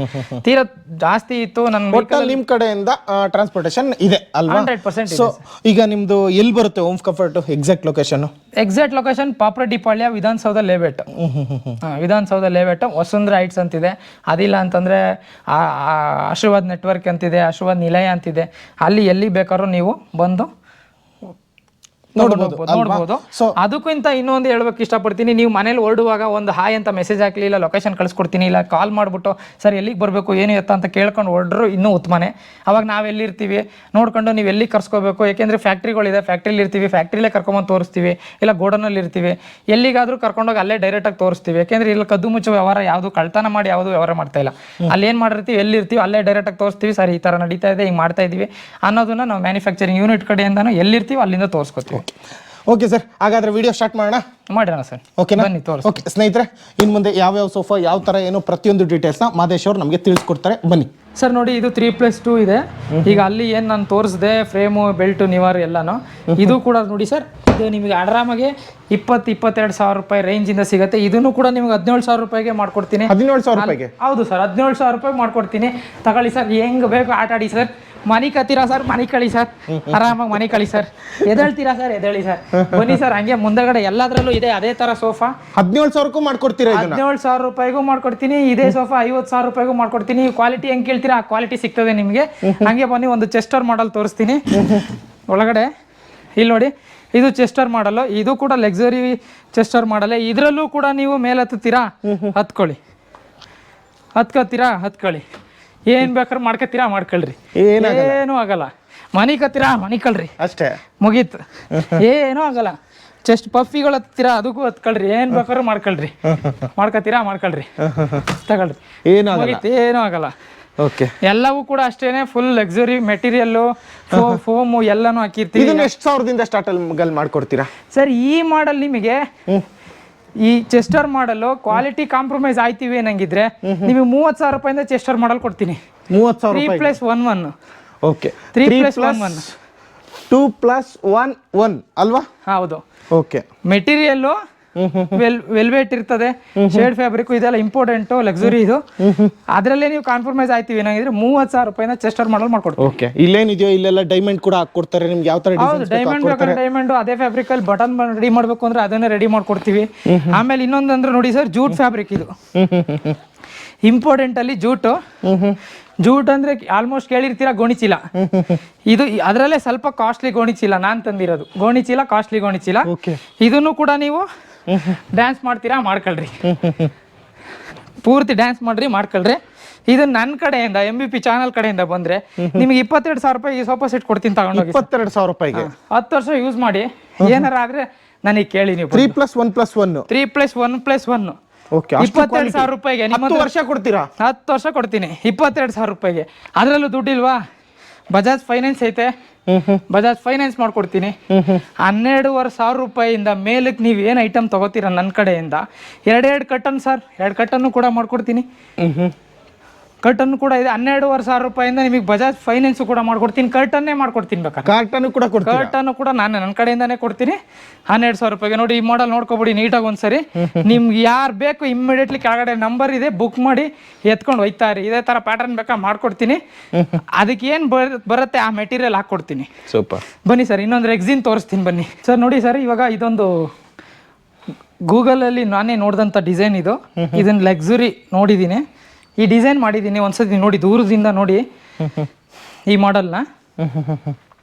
A: ತೀರಾ ಜಾಸ್ತಿ ಇತ್ತು ನನ್ನ
B: ನಿಮ್ಮ ಕಡೆಯಿಂದ ಟ್ರಾನ್ಸ್ಪೋರ್ಟೇಷನ್ ಇದೆ ಅಲ್ವಾ?
A: 100%
B: ಸೊ ಈಗ ನಿಮ್ಮದು ಎಲ್ಲಿ ಬರುತ್ತೆ home comfort exact location?
A: Exact location Papareddy Palya, Vidhana Soudha layout. Vidhana Soudha layout Vasundhara heights ಅಂತಿದೆ. ಅದಿಲ್ಲ ಅಂತಂದರೆ ಆಶೀರ್ವಾದ್ ನೆಟ್ವರ್ಕ್ ಅಂತಿದೆ, ಆಶೀರ್ವಾದ್ ನಿಲಯ ಅಂತಿದೆ. ಅಲ್ಲಿ ಎಲ್ಲಿ ಬೇಕಾದ್ರೂ ನೀವು ಬಂದು ನೋಡ್ಬೋದು. ಅದಕ್ಕಿಂತ ಇನ್ನೊಂದು ಹೇಳ್ಬೇಕು ಇಷ್ಟಪಡ್ತೀನಿ, ನೀವು ಮನೇಲಿ ಹೊರಡುವಾಗ ಒಂದು ಹಾಯ್ ಅಂತ ಮೆಸೇಜ್ ಹಾಕ್ಲಿ, ಇಲ್ಲ ಲೊಕೇಶನ್ ಕಳಿಸ್ಕೊಡ್ತೀನಿ, ಇಲ್ಲ ಕಾಲ್ ಮಾಡಿಬಿಟ್ಟು ಸರ್ ಎಲ್ಲಿಗೆ ಬರಬೇಕು ಏನು ಎತ್ತ ಅಂತ ಕೇಳ್ಕೊಂಡು ಹೊರಡ್ರು ಇನ್ನೂ ಉತ್ತಮನೇ. ಅವಾಗ ನಾವು ಎಲ್ಲಿರ್ತೀವಿ ನೋಡ್ಕೊಂಡು ನೀವು ಎಲ್ಲಿ ಕರ್ಸ್ಕೋಬೇಕು, ಯಾಕೆಂದರೆ ಫ್ಯಾಕ್ಟ್ರಿಗಳಿದೆ, ಫ್ಯಾಕ್ಟ್ರಿಲಿ ಇರ್ತೀವಿ, ಫ್ಯಾಕ್ಟ್ರಿಲೇ ಕರ್ಕೊಂಬಂದು ತೋರಿಸ್ತೀವಿ, ಇಲ್ಲ ಗೋಡನಲ್ಲಿ ಇರ್ತೀವಿ, ಎಲ್ಲಿಗಾದರೂ ಕರ್ಕೊಂಡೋಗಿ ಅಲ್ಲೇ ಡೈರೆಕ್ಟಾಗಿ ತೋರಿಸ್ತೀವಿ. ಯಾಕೆಂದರೆ ಇಲ್ಲಿ ಕದ್ದು ಮುಚ್ಚು ವ್ಯವಹಾರ ಯಾವುದು ಕಳ್ತನ ಮಾಡಿ ಯಾವುದು ವ್ಯವಹಾರ ಮಾಡ್ತಾ ಇಲ್ಲ. ಅಲ್ಲಿ ಏನು ಮಾಡಿರ್ತೀವಿ, ಎಲ್ಲಿರ್ತೀವಿ ಅಲ್ಲೇ ಡೈರೆಕ್ಟಾಗಿ ತೋರಿಸ್ತೀವಿ, ಸರ್ ಈ ಥರ ನಡೀತಾ ಇದೆ, ಹಿಂಗೆ ಮಾಡ್ತಾ ಇದ್ದೀವಿ ಅನ್ನೋದನ್ನ ನಾವು ಮ್ಯಾನುಫ್ಯಾಕ್ಚರಿಂಗ್ ಯೂನಿಟ್ ಕಡೆಯಿಂದನೂ ಎಲ್ಲಿರ್ತೀವಿ ಅಲ್ಲಿಂದ ತೋರಿಸ್ಕೊತೀವಿ.
B: ಓಕೆ ಸರ್, ಹಾಗಾದ್ರೆ ವಿಡಿಯೋ ಸ್ಟಾರ್ಟ್ ಮಾಡೋಣ
A: ಸರ್.
B: ಓಕೆನಾ?
A: ಬನ್ನಿ ತೋರಿಸಿ.
B: ಓಕೆ ಸ್ನೇಹಿತರೆ, ಇನ್ನು ಮುಂದೆ ಯಾವ್ಯಾವ ಸೋಫಾ ಯಾವ ಥರ ಏನು ಪ್ರತಿಯೊಂದು ಡೀಟೇಲ್ಸ್ನ ಮಾದೇಶ್ ಅವರು ನಮಗೆ ತಿಳಿಸ್ಕೊಡ್ತಾರೆ. ಬನ್ನಿ
A: ಸರ್. ನೋಡಿ ಇದು 3+2 ಇದೆ. ಈಗ ಅಲ್ಲಿ ಏನು ನಾನು ತೋರಿಸಿದೆ ಫ್ರೇಮು ಬೆಲ್ಟು ನಿವಾರ್ ಎಲ್ಲಾನು, ಇದು ಕೂಡ ನೋಡಿ ಸರ್, ಇದು ನಿಮಗೆ ಆರಾಮಾಗಿ 20-22 ಸಾವಿರ ರೂಪಾಯಿ ರೇಂಜಿಂದ ಸಿಗುತ್ತೆ. ಇದನ್ನು ಕೂಡ ನಿಮ್ಗೆ 17,000 ರೂಪಾಯಿಗೆ ಮಾಡ್ಕೊಡ್ತೀನಿ.
B: 17,000 ರೂಪಾಯಿಗೆ?
A: ಹೌದು ಸರ್, 17,000 ರೂಪಾಯಿ ಮಾಡ್ಕೊಡ್ತೀನಿ. ತಗೊಳ್ಳಿ ಸರ್, ಹೆಂಗೆ ಬೇಕು ಆಟ ಆಡಿ ಸರ್. ಮನೆ ಕತ್ತೀರಾ ಸರ್, ಮನೆ ಕಳಿ ಸರ್, ಆರಾಮಾಗಿ ಮನೆ ಕಳಿ ಸರ್. ಎದ್ದೇಳ್ತೀರಾ ಸರ್, ಎದ್ದೇಳಿ ಸರ್, ಬನ್ನಿ ಸರ್. ಹಂಗೆ ಮುಂದಗಡೆ ಎಲ್ಲದರಲ್ಲೂ ಇದೆ ಅದೇ ಥರ ಸೋಫಾ.
B: 17,000ಕ್ಕೂ ಮಾಡ್ಕೊಡ್ತೀರಾ?
A: 17,000 ರೂಪಾಯಿಗೂ ಮಾಡ್ಕೊಡ್ತೀನಿ. ಇದೇ ಸೋಫಾ 50,000 ರೂಪಾಯಿಗೂ ಮಾಡ್ಕೊಡ್ತೀನಿ. ಕ್ವಾಲಿಟಿ ಹೆಂಗೆ ಕೇಳ್ತೀರಾ ಆ ಕ್ವಾಲಿಟಿ ಸಿಗ್ತದೆ ನಿಮಗೆ. ಹಂಗೆ ಬನ್ನಿ ಒಂದು ಚೆಸ್ಟರ್ ಮಾಡಲ್ ತೋರಿಸ್ತೀನಿ ಒಳಗಡೆ. ಇಲ್ಲಿ ನೋಡಿ, ಇದು ಚೆಸ್ಟರ್ ಮಾಡಲು, ಇದು ಕೂಡ ಲಕ್ಸುರಿ ಚೆಸ್ಟರ್ ಮಾಡಲೇ. ಇದರಲ್ಲೂ ಕೂಡ ನೀವು ಮೇಲೆ ಹತ್ತೀರಾ ಹತ್ಕೊಳ್ಳಿ, ಹತ್ಕೊಳ್ಳಿ, ಏನ್ ಬೇಕಾದ್ರೆ ಮಾಡ್ಕೊತೀರಾ ಮಾಡ್ಕೊಳ್ರಿ, ಏನೂ ಆಗಲ್ಲ. ಮನಿ ಕತ್ತೀರಾ ಮನಿಕಳ್ರಿ
B: ಅಷ್ಟೇ,
A: ಮುಗೀತು, ಏನೂ ಆಗಲ್ಲ. ಚೆಸ್ಟ್ ಪಫಿಗಳು ಹತ್ತೀರಾ ಅದಕ್ಕೂ ಹತ್ಕೊಳ್ರಿ, ಏನ್ ಬೇಕಾದ್ರೂ ಮಾಡ್ಕೊಳ್ರಿ, ಮಾಡ್ಕೊತೀರಾ ಮಾಡ್ಕೊಳ್ರಿ, ತಗೊಳ್ರಿ, ಏನೂ ಆಗಲ್ಲ.
B: ಓಕೆ,
A: ಎಲ್ಲವೂ ಕೂಡ ಅಷ್ಟೇನೆ, ಫುಲ್ ಲಕ್ಸುರಿ ಮೆಟೀರಿಯಲ್ಲು, ಫೋಮು ಎಲ್ಲಾನು ಹಾಕಿರ್ತೀವಿ.
B: ಇದನ್ನ ಎಷ್ಟು ಸಾವಿರದಿಂದ ಸ್ಟಾರ್ಟ್ ಅಲ್ಲಿ ಮಾಡ್ಕೊಡ್ತೀರಾ
A: ಸರ್? ಈ ಮಾಡಲ್ ನಿಮಗೆ ಈ ಚೆಸ್ಟರ್ ಮಾಡಲು ಕ್ವಾಲಿಟಿ ಕಾಂಪ್ರಮೈಸ್ ಆಯ್ತೀವಿ ಏನಂಗಿದ್ರೆ ನಿಮಗೆ 30,000 ರೂಪಾಯಿಂದ ಚೆಸ್ಟರ್ ಮಾಡಲ್ ಕೊಡ್ತೀನಿ.
B: 30,000
A: 3+1
B: ಓಕೆ,
A: 3+1
B: 2+1 ಅಲ್ವಾ?
A: ಹೌದು.
B: ಓಕೆ,
A: ಮೆಟೀರಿಯಲ್ಲು ವೆಲ್ವೆಟ್ ಇರ್ತದೆ, ಶೇಡ್ ಫ್ಯಾಬ್ರಿಕ್, ಇದೆಲ್ಲ ಇಂಪಾರ್ಟೆಂಟ್ ಲಕ್ಸುರಿ. ಇದು ಅದರಲ್ಲೇ ನೀವು ಕಾಂಪ್ರಮೈಸ್ ಆಯ್ತೀವಿ ಏನಾಗಿದ್ರೆ 30,000 ರೂಪಾಯಿಂದ ಚೆಸ್ಟರ್ ಮಾಡಲ್ ಮಾಡ್ಕೊಡ್ತೀವಿ.
B: ಓಕೆ, ಇಲ್ಲೇನಿದೆಯೋ ಇಲ್ಲೆಲ್ಲ ಡೈಮಂಡ್ ಕೂಡ ಹಾಕೊಡ್ತಾರೆ ನಿಮ್ಗೆ. ಯಾವ ತರ
A: ಡೈಮಂಡ್ ಬೇಕಾದ್ರೆ ಡೈಮಂಡ್, ಅದೇ ಫ್ಯಾಬ್ರಿಕ್ ಅಲ್ಲಿ ಬಟನ್ ರೆಡಿ ಮಾಡ್ಬೇಕು ಅಂದ್ರೆ ಅದನ್ನೇ ರೆಡಿ ಮಾಡ್ಕೊಡ್ತೀವಿ. ಆಮೇಲೆ ಇನ್ನೊಂದು ಅಂದ್ರೆ ನೋಡಿ ಸರ್, ಜೂಟ್ ಫ್ಯಾಬ್ರಿಕ್ ಇದು ಇಂಪಾರ್ಟೆಂಟ್ ಅಲ್ಲಿ ಜೂಟ್ ಅಂದ್ರೆ ಆಲ್ಮೋಸ್ಟ್ ಕೇಳಿರ್ತೀರಾ ಗೋಣಿಚೀಲ. ಇದು ಅದರಲ್ಲೇ ಸ್ವಲ್ಪ ಕಾಸ್ಟ್ಲಿ ಗೋಣಿಚೀಲ ನಾನು ತಂದಿರೋದು. ಗೋಣಿಚೀಲ ಕಾಸ್ಟ್ಲಿ ಗೋಣಿಚೀಲ. ಇದನ್ನು ಕೂಡ ನೀವು ಡ್ಯಾನ್ಸ್ ಮಾಡ್ತೀರಾ ಮಾಡ್ಕೊಳ್ರಿ, ಪೂರ್ತಿ ಡ್ಯಾನ್ಸ್ ಮಾಡ್ರಿ ಮಾಡ್ಕೊಳ್ರಿ. ಇದು ನನ್ನ ಕಡೆಯಿಂದ MVP ಚಾನಲ್ ಕಡೆಯಿಂದ ಬಂದ್ರೆ ನಿಮಗೆ 22,000 ರೂಪಾಯಿ ಈ ಸೋಫಾ ಸೆಟ್ ಕೊಡ್ತೀನಿ, ತಗೊಂಡೋಗಿ.
B: 22,000 ರೂಪಾಯಿಗೆ
A: 10 ವರ್ಷ ಯೂಸ್ ಮಾಡಿ, ಏನಾರ ಆದ್ರೆ ನನಗೆ ಕೇಳಿ ನೀವು.
B: 3+1+1
A: 3+1+1
B: ಓಕೆ,
A: 22,000 ರೂಪಾಯಿಗೆ
B: 10 ವರ್ಷ ಕೊಡ್ತೀರಾ?
A: 10 ವರ್ಷ ಕೊಡ್ತೀನಿ 22,000 ರೂಪಾಯಿಗೆ. ಅದರಲ್ಲೂ ದುಡ್ಡಿಲ್ವಾ? ಬಜಾಜ್ ಫೈನಾನ್ಸ್ ಐತೆ, ಬಜಾಜ್ ಫೈನಾನ್ಸ್ ಮಾಡ್ಕೊಡ್ತೀನಿ. 12,500 ರೂಪಾಯಿಯಿಂದ ಮೇಲಕ್ಕೆ ನೀವು ಏನು ಐಟಮ್ ತಗೋತೀರ ನನ್ನ ಕಡೆಯಿಂದ 2 ಕಟ್ಟನ್ ಸರ್, 2 ಕಟ್ಟನ್ನು ಕೂಡ ಮಾಡ್ಕೊಡ್ತೀನಿ. ಕರ್ಟನ್ ಕೂಡ ಇದೆ 12,500 ರೂಪಾಯಿಂದ ನಿಮಗೆ ಬಜಾಜ್ ಫೈನಾನ್ಸ್ ಕೂಡ ಮಾಡ್ಕೊಡ್ತೀನಿ. ಕರ್ಟನ್ನೇ ಮಾಡ್ಕೊಡ್ತೀನಿ ಬೇಕಾದ್ರೆ.
B: ಕಾರ್ಟನ್ ಕೂಡ ಕೊಡ್ತೀರಾ?
A: ಕರ್ಟನ್ ಕೂಡ ನಾನು ನನ್ನ ಕಡೆಯಿಂದಾನೇ ಕೊಡ್ತೀನಿ 12,000 ರೂಪಾಯಿಗೆ. ನೋಡಿ ಈ ಮಾಡೆಲ್ ನೋಡ್ಕೊಬಿಡಿ ನೀಟಾಗಿ ಒಂದ್ಸರಿ. ನಿಮ್ಗೆ ಯಾರು ಬೇಕು ಇಮ್ಮಿಡಿಯೇಟ್ಲಿ ಕೆಳಗಡೆ ನಂಬರ್ ಇದೆ, ಬುಕ್ ಮಾಡಿ ಎತ್ಕೊಂಡು ಹೋಯ್ತಾ ಇರಿ. ಇದೇ ತರ ಪ್ಯಾಟರ್ನ್ ಬೇಕಾ ಮಾಡ್ಕೊಡ್ತೀನಿ. ಅದಕ್ಕೆ ಏನು ಬರುತ್ತೆ ಆ ಮೆಟೀರಿಯಲ್ ಹಾಕ್ಕೊಡ್ತೀನಿ.
B: ಸೂಪರ್.
A: ಬನ್ನಿ ಸರ್ ಇನ್ನೊಂದು ರೆಕ್ಸಿನ್ ತೋರಿಸ್ತೀನಿ ಬನ್ನಿ ಸರ್. ನೋಡಿ ಸರ್ ಇವಾಗ ಇದೊಂದು ಗೂಗಲಲ್ಲಿ ನಾನೇ ನೋಡಿದಂಥ ಡಿಸೈನ್ ಇದು. ಇದನ್ನ ಲಕ್ಸುರಿ ನೋಡಿದ್ದೀನಿ, ಈ ಡಿಸೈನ್ ಮಾಡಿದ್ದೀನಿ. ಒಂದ್ಸತಿ ನೋಡಿ ದೂರದಿಂದ ನೋಡಿ ಈ ಮಾಡೆಲ್ನ.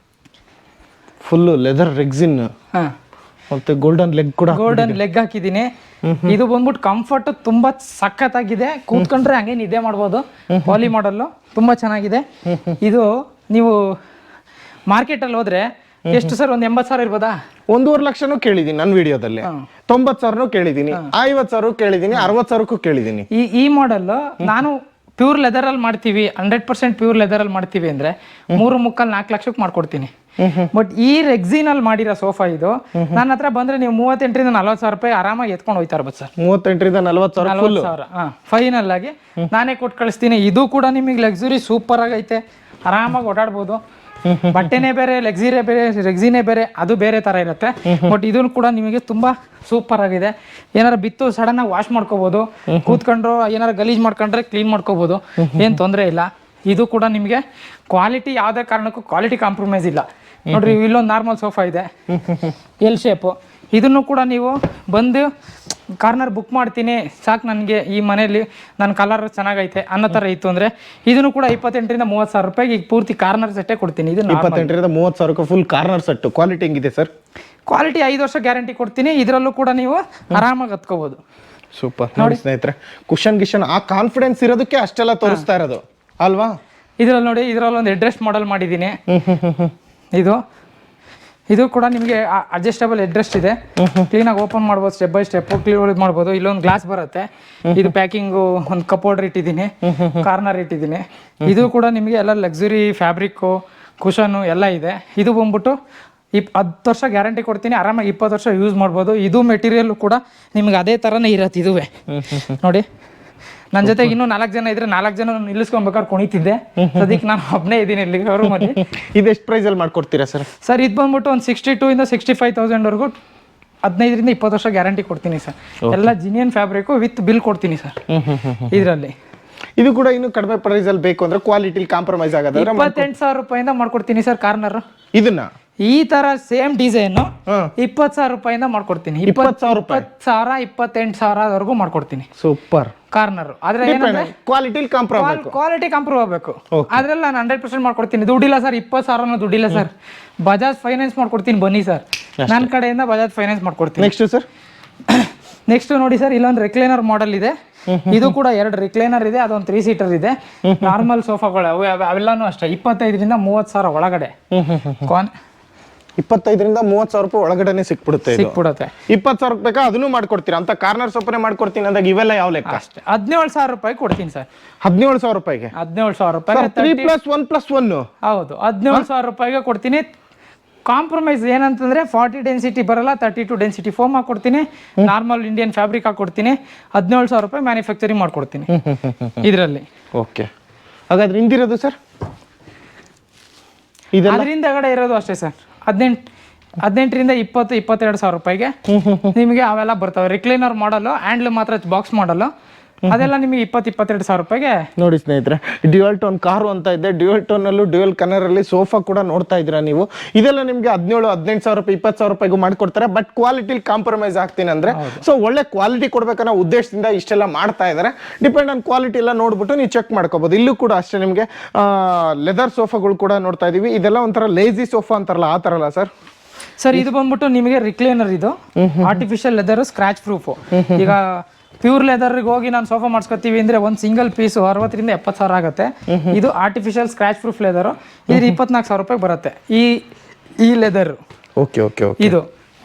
B: ಫುಲ್ಲು ಲೆದರ್ ರೆಕ್ಸಿನ್ ಮತ್ತೆ ಗೋಲ್ಡನ್ ಲೆಗ್ ಕೂಡ,
A: ಗೋಲ್ಡನ್ ಲೆಗ್ ಹಾಕಿದ್ದೀನಿ. ಇದು ಬಂದ್ಬಿಟ್ಟು ಕಂಫರ್ಟ್ ತುಂಬಾ ಸಖತ್ತಾಗಿದೆ. ಕೂತ್ಕೊಂಡ್ರೆ ಹಂಗೆ ನಿದ್ದೆ ಮಾಡ್ಬೋದು. ಪಾಲಿ ಮಾಡೆಲ್ಲು ತುಂಬಾ ಚೆನ್ನಾಗಿದೆ. ಇದು ನೀವು ಮಾರ್ಕೆಟಲ್ಲಿ ಹೋದ್ರೆ ಎಷ್ಟು ಸರ್ ಒಂದು 80,000 ಇರ್ಬೋದಾ?
B: 1.5 ಲಕ್ಷನೂ ಕೇಳಿದೀನಿ ನನ್ನ ವಿಡಿಯೋದಲ್ಲಿ. 90,000 ಕೇಳಿದೀನಿ, 50,000 ಕೇಳಿದೀನಿ, 60,000 ಕೇಳಿದೀನಿ.
A: ಈ ಮಾಡೆಲ್ ನಾನು ಪ್ಯೂರ್ ಲೆದರ್ ಅಲ್ಲಿ ಮಾಡ್ತೀವಿ, 100% ಪ್ಯೂರ್ ಲೆದರ್ ಅಲ್ಲಿ ಮಾಡ್ತೀವಿ ಅಂದ್ರೆ 3.25-4 ಲಕ್ಷಕ್ಕೆ ಮಾಡ್ಕೊಡ್ತೀನಿ. ಬಟ್ ಈ ರೆಕ್ಸಿನ್ ಅಲ್ಲಿ ಮಾಡಿರೋ ಸೋಫಾ ಇದು ನನ್ನ ಹತ್ರ ಬಂದ್ರೆ ನೀವು 38,000-40,000 ರೂಪಾಯಿ ಆರಾಮಾಗಿ ಎತ್ಕೊಂಡು ಹೋಯ್ತಾ ಇರ್ಬೋದು ಸರ್.
B: 38,000-40,000
A: ಫೈನಲ್ ಆಗಿ ನಾನೇ ಕೊಟ್ಟು ಕಳಿಸ್ತೀನಿ. ಇದು ಕೂಡ ನಿಮಗೆ ಲಕ್ಸುರಿ ಸೂಪರ್ ಆಗೈತೆ, ಆರಾಮಾಗಿ ಓಡಾಡ್ಬೋದು. ಬಟ್ಟೆನೇ ಬೇರೆ, ರೆಕ್ಸಿನೇ ಬೇರೆ, ಅದು ಬೇರೆ ತರ ಇರುತ್ತೆ. ಬಟ್ ಇದನ್ನು ಕೂಡ ನಿಮಗೆ ತುಂಬಾ ಸೂಪರ್ ಆಗಿದೆ. ಏನಾರ ಬಿತ್ತು ಸಡನ್ ಆಗಿ ವಾಶ್ ಮಾಡ್ಕೋಬಹುದು, ಕೂತ್ಕೊಂಡ್ರು ಏನಾರ ಗಲೀಜ್ ಮಾಡ್ಕೊಂಡ್ರೆ ಕ್ಲೀನ್ ಮಾಡ್ಕೋಬಹುದು, ಏನ್ ತೊಂದರೆ ಇಲ್ಲ. ಇದು ಕೂಡ ನಿಮಗೆ ಕ್ವಾಲಿಟಿ ಯಾವುದೇ ಕಾರಣಕ್ಕೂ ಕ್ವಾಲಿಟಿ ಕಾಂಪ್ರಮೈಸ್ ಇಲ್ಲ. ನೋಡ್ರಿ ಇಲ್ಲೊಂದು ನಾರ್ಮಲ್ ಸೋಫಾ ಇದೆ ಎಲ್ ಶೇಪು. ಇದನ್ನು ಕೂಡ ನೀವು ಬಂದು ಕಾರ್ನರ್ ಬುಕ್ ಮಾಡ್ತೀನಿ ಸಾಕು ನನಗೆ ಈ ಮನೆಯಲ್ಲಿ ನನ್ನ ಕಲರ್ ಚೆನ್ನಾಗೈತೆ ಅನ್ನೋ ಥರ ಇತ್ತು ಅಂದರೆ ಇದನ್ನು ಕೂಡ 28,000-30,000 ರೂಪಾಯಿಗೆ ಈಗ ಪೂರ್ತಿ ಕಾರ್ನರ್ ಸೆಟ್ಟೇ ಕೊಡ್ತೀನಿ. ಇದು
B: 28,000-30,000 ಫುಲ್ ಕಾರ್ನರ್ ಸೆಟ್. ಕ್ವಾಲಿಟಿ ಹೆಂಗಿದೆ ಸರ್?
A: ಕ್ವಾಲಿಟಿ 5 ವರ್ಷ ಗ್ಯಾರಂಟಿ ಕೊಡ್ತೀನಿ. ಇದರಲ್ಲೂ ಕೂಡ ನೀವು ಆರಾಮಾಗಿ ಹತ್ಕೋಬಹುದು.
B: ಸೂಪರ್. ನೋಡಿ ಸ್ನೇಹಿತರೆ, ಕುಷನ್ ಗಿಷನ್ ಆ ಕಾನ್ಫಿಡೆನ್ಸ್ ಇರೋದಕ್ಕೆ ಅಷ್ಟೆಲ್ಲ ತೋರಿಸ್ತಾ ಇರೋದು ಅಲ್ವಾ?
A: ಇದರಲ್ಲಿ ನೋಡಿ, ಇದರಲ್ಲಿ ಒಂದು ಹೆಡ್ ರೆಸ್ಟ್ ಮಾಡೆಲ್ ಮಾಡಿದ್ದೀನಿ. ಇದು ಕೂಡ ನಿಮಗೆ ಅಡ್ಜಸ್ಟಬಲ್ ಹೆಡ್ ರೆಸ್ಟ್ ಇದೆ. ಕ್ಲೀನಾಗಿ ಓಪನ್ ಮಾಡ್ಬೋದು, ಸ್ಟೆಪ್ ಬೈ ಸ್ಟೆಪ್ ಕ್ಲೀನ್ ಮಾಡ್ಬೋದು. ಇಲ್ಲೊಂದು ಗ್ಲಾಸ್ ಬರುತ್ತೆ. ಇದು ಪ್ಯಾಕಿಂಗು ಒಂದು ಕಪ್ ಹೋಲ್ಡರ್ ಇಟ್ಟಿದ್ದೀನಿ, ಕಾರ್ನರ್ ಇಟ್ಟಿದ್ದೀನಿ. ಇದು ಕೂಡ ನಿಮಗೆ ಎಲ್ಲ ಲಕ್ಸುರಿ ಫ್ಯಾಬ್ರಿಕ್ಕು, ಕುಷನ್ನು ಎಲ್ಲ ಇದೆ. ಇದು ಬಂದ್ಬಿಟ್ಟು 10 ವರ್ಷ ಗ್ಯಾರಂಟಿ ಕೊಡ್ತೀನಿ. ಆರಾಮಾಗಿ 20 ವರ್ಷ ಯೂಸ್ ಮಾಡ್ಬೋದು. ಇದು ಮೆಟೀರಿಯಲ್ ಕೂಡ ನಿಮ್ಗೆ ಅದೇ ಥರನೇ ಇರತ್ತೆ. ಇದುವೇ ನೋಡಿ, ನನ್ನ ಜೊತೆಗೆ ಇನ್ನೂ 4 ಜನ ಇದ್ರೆ 4 ಜನ ನಿಲ್ಲಿಸ್ಕೊಬೇಕಾದ್ರೆ ಕುಣಿತಿದ್ದೆ. ಅದಕ್ಕೆ ನಾನು ಒಬ್ಬನೇ ಇದ್ದೀನಿ ಇಲ್ಲಿ ಶೋರೂಮಲ್ಲಿ.
B: ಇದು ಎಷ್ಟು ಪ್ರೈಸಲ್ಲಿ ಮಾಡ್ಕೊಡ್ತೀರಾ ಸರ್?
A: ಸರ್ ಇದು ಬಂದ್ಬಿಟ್ಟು ಒಂದು 62,000-65,000 ವರೆಗೂ 15-20 ವರ್ಷ ಗ್ಯಾರಂಟಿ ಕೊಡ್ತೀನಿ ಸರ್. ಎಲ್ಲ ಜಿನಿಯನ್ ಫ್ಯಾಬ್ರಿಕ್ ವಿತ್ ಬಿಲ್ ಕೊಡ್ತೀನಿ ಸರ್ ಇದರಲ್ಲಿ.
B: ಇದು ಕೂಡ ಇನ್ನು ಕಡಿಮೆ ಪ್ರೈಸ್ ಅಲ್ಲಿ ಬೇಕು ಅಂದ್ರೆ ಕ್ವಾಲಿಟಿ ಕಾಂಪ್ರಮೈಸ್ ಆಗೋದ್ರೆ
A: 28,000 ರೂಪಾಯಿಂದ ಮಾಡ್ಕೊಡ್ತೀನಿ ಸರ್ ಕಾರ್ನರ್.
B: ಇದನ್ನ
A: ಈ ತರ ಸೇಮ್ ಡಿಸೈನ್ 20,000 ರೂಪಾಯಿಂದ ಮಾಡ್ಕೊಡ್ತೀನಿ. 28,000 ಮಾಡ್ಕೊಡ್ತೀನಿ.
B: Super
A: corner. ಆದ್ರೆ
B: ಕ್ವಾಲಿಟಿ
A: ಕಾಂಪ್ರೂವ್ ಆಗಬೇಕು. ಅದ್ರಲ್ಲಿ ನಾನು 100% ಮಾಡ್ಕೊಡ್ತೀನಿ. ದುಡ್ಡಿಲ್ಲ ಸರ್, 20,000 ದುಡ್ಡಿಲ್ಲ ಸರ್. ಬಜಾಜ್ ಫೈನಾನ್ಸ್ ಮಾಡ್ಕೊಡ್ತೀನಿ, ಬನ್ನಿ ಸರ್. ನನ್ನ ಕಡೆಯಿಂದ ಬಜಾಜ್ ಫೈನಾನ್ಸ್ ಮಾಡ್ಕೊಡ್ತೀನಿ.
B: ನೆಕ್ಸ್ಟ್ ಸರ್,
A: ನೆಕ್ಸ್ಟ್ ನೋಡಿ ಸರ್, ಇಲ್ಲೊಂದು ರಿಕ್ಲೈನರ್ ಮಾಡೆಲ್ ಇದೆ. ಇದು ಕೂಡ 2 ರಿಕ್ಲೈನರ್ ಇದೆ, ಅದೊಂದು 3 ಸೀಟರ್ ಇದೆ. ನಾರ್ಮಲ್ ಸೋಫಾಗಳು ಅವೆಲ್ಲಾನು ಅಷ್ಟೇ 25,000-30,000 ಒಳಗಡೆ.
B: 25,000-30,000 ರೂಪಾಯಿ ಒಳಗಡೆನೆ ಸಿಕ್ಬಿಡುತ್ತೆ. 20,000 ಬೇಕಾ ಅದನ್ನು ಮಾಡ್ಕೊಡ್ತೀರಾ? ಅಂತ ಕಾರ್ನರ್ ಸೋಫಾನೇ ಮಾಡ್ಕೊಡ್ತೀನಿ ಅಂದಾಗ ಇವೆಲ್ಲ ಯಾವ ಲೆಕ್ಕ?
A: ಅಷ್ಟೇ 17,000 ರೂಪಾಯಿ ಕೊಡ್ತೀನಿ ಸರ್.
B: 17,000 ರೂಪಾಯಿಗೆ?
A: 17,000 ರೂಪಾಯಿ
B: 3+1+1.
A: ಹೌದು, 17,000 ರೂಪಾಯಿಗೆ ಕೊಡ್ತೀನಿ. ಕಾಂಪ್ರಮೈಸ್ ಏನಂತಂದ್ರೆ 40 ಡೆನ್ಸಿಟಿ ಬರಲ್ಲ, 32 ಡೆನ್ಸಿಟಿ ಫೋಮ್ ಹಾಕೊಡ್ತೀನಿ. ನಾರ್ಮಲ್ ಇಂಡಿಯನ್ ಫ್ಯಾಬ್ರಿಕ್ ಹಾಕೊಡ್ತೀನಿ. 17,000 ರೂಪಾಯಿ ಮ್ಯಾನುಫ್ಯಾಕ್ಚರಿಂಗ್ ಮಾಡ್ಕೊಡ್ತೀನಿ ಇದರಲ್ಲಿ.
B: ಓಕೆ, ಹಾಗಾದ್ರೆ ಹಿಂದಿರೋದು ಸರ್?
A: ಅದರಿಂದ ಕಡೆ ಇರೋದು ಅಷ್ಟೇ ಸರ್, 18,000-22,000 ರೂಪಾಯಿಗೆ ನಿಮಗೆ ಅವೆಲ್ಲ ಬರ್ತವೆ. ರಿಕ್ಲೈನರ್ ಮಾಡಲು, ಹ್ಯಾಂಡ್ಲ್ ಮಾತ್ರ ಬಾಕ್ಸ್ ಮಾಡಲು, ಅದೆಲ್ಲ ನಿಮಗೆ 22,000 ರೂಪಾಯಿಗೆ.
B: ನೋಡಿ ಸ್ನೇಹಿತರೆ, ಡ್ಯುಯಲ್ ಟೋನ್ ಕಾರು ಅಂತ ಇದೆ. ಡ್ಯುಯಲ್ ಟೋನ್ ಅಲ್ಲೂ ಡ್ಯುಯಲ್ ಕಲರ್ ಅಲ್ಲಿ ಸೋಫಾ ಕೂಡ ನೋಡ್ತಾ ಇದ್ದೀರಾ ನೀವು. ಇದೆಲ್ಲ ನಿಮಗೆ 17,000-18,000 ರೂಪಾಯಿ 20,000 ರೂಪಾಯಿಗೂ ಮಾಡ್ಕೊಡ್ತಾರೆ. ಬಟ್ ಕ್ವಾಲಿಟಿ ಕಾಂಪ್ರಮೈಸ್ ಆಗ್ತೀನಿ ಅಂದ್ರೆ ಸೊ ಒಳ್ಳೆ ಕ್ವಾಲಿಟಿ ಕೊಡ್ಬೇಕನ್ನೋ ಉದ್ದೇಶದಿಂದ ಇಷ್ಟೆಲ್ಲ ಮಾಡ್ತಾ ಇದ್ದಾರೆ. ಡಿಪೆಂಡ್ ಆನ್ ಕ್ವಾಲಿಟಿ ಎಲ್ಲ ನೋಡ್ಬಿಟ್ಟು ನೀವು ಚೆಕ್ ಮಾಡ್ಕೋಬಹುದು. ಇಲ್ಲೂ ಕೂಡ ಅಷ್ಟೇ ನಿಮಗೆ ಲೆದರ್ ಸೋಫಾಗಳು ಕೂಡ ನೋಡ್ತಾ ಇದೀವಿ. ಇದೆಲ್ಲ ಒಂಥರ ಲೇಜಿ ಸೋಫಾ ಅಂತಾರಲ್ಲ ಆ ತರ ಅಲ್ಲ ಸರ್?
A: ಸರ್ ಇದು ಬಂದ್ಬಿಟ್ಟು ನಿಮಗೆ ರಿಕ್ಲೈನರ್, ಇದು ಆರ್ಟಿಫಿಷಿಯಲ್ ಲೆದರ್, ಸ್ಕ್ರಾಚ್ ಪ್ರೂಫ್. ಈಗ ಪ್ಯೂರ್ ಲೆದರ್ಗೆ ಹೋಗಿ ನಾನು ಸೋಫಾ ಮಾಡಿಸ್ಕೊತೀವಿ ಅಂದ್ರೆ ಒಂದು ಸಿಂಗಲ್ ಪೀಸ್ 60,000-70,000 ಆಗುತ್ತೆ. ಇದು ಆರ್ಟಿಫಿಷಿಯಲ್ ಸ್ಕ್ರಾಚ್ ಪ್ರೂಫ್ ಲೆದರ್. ಇದು 24,000 ರೂಪಾಯಿ ಬರುತ್ತೆ ಈ ಲೆದರ್.
B: Okay okay.
A: ಇದು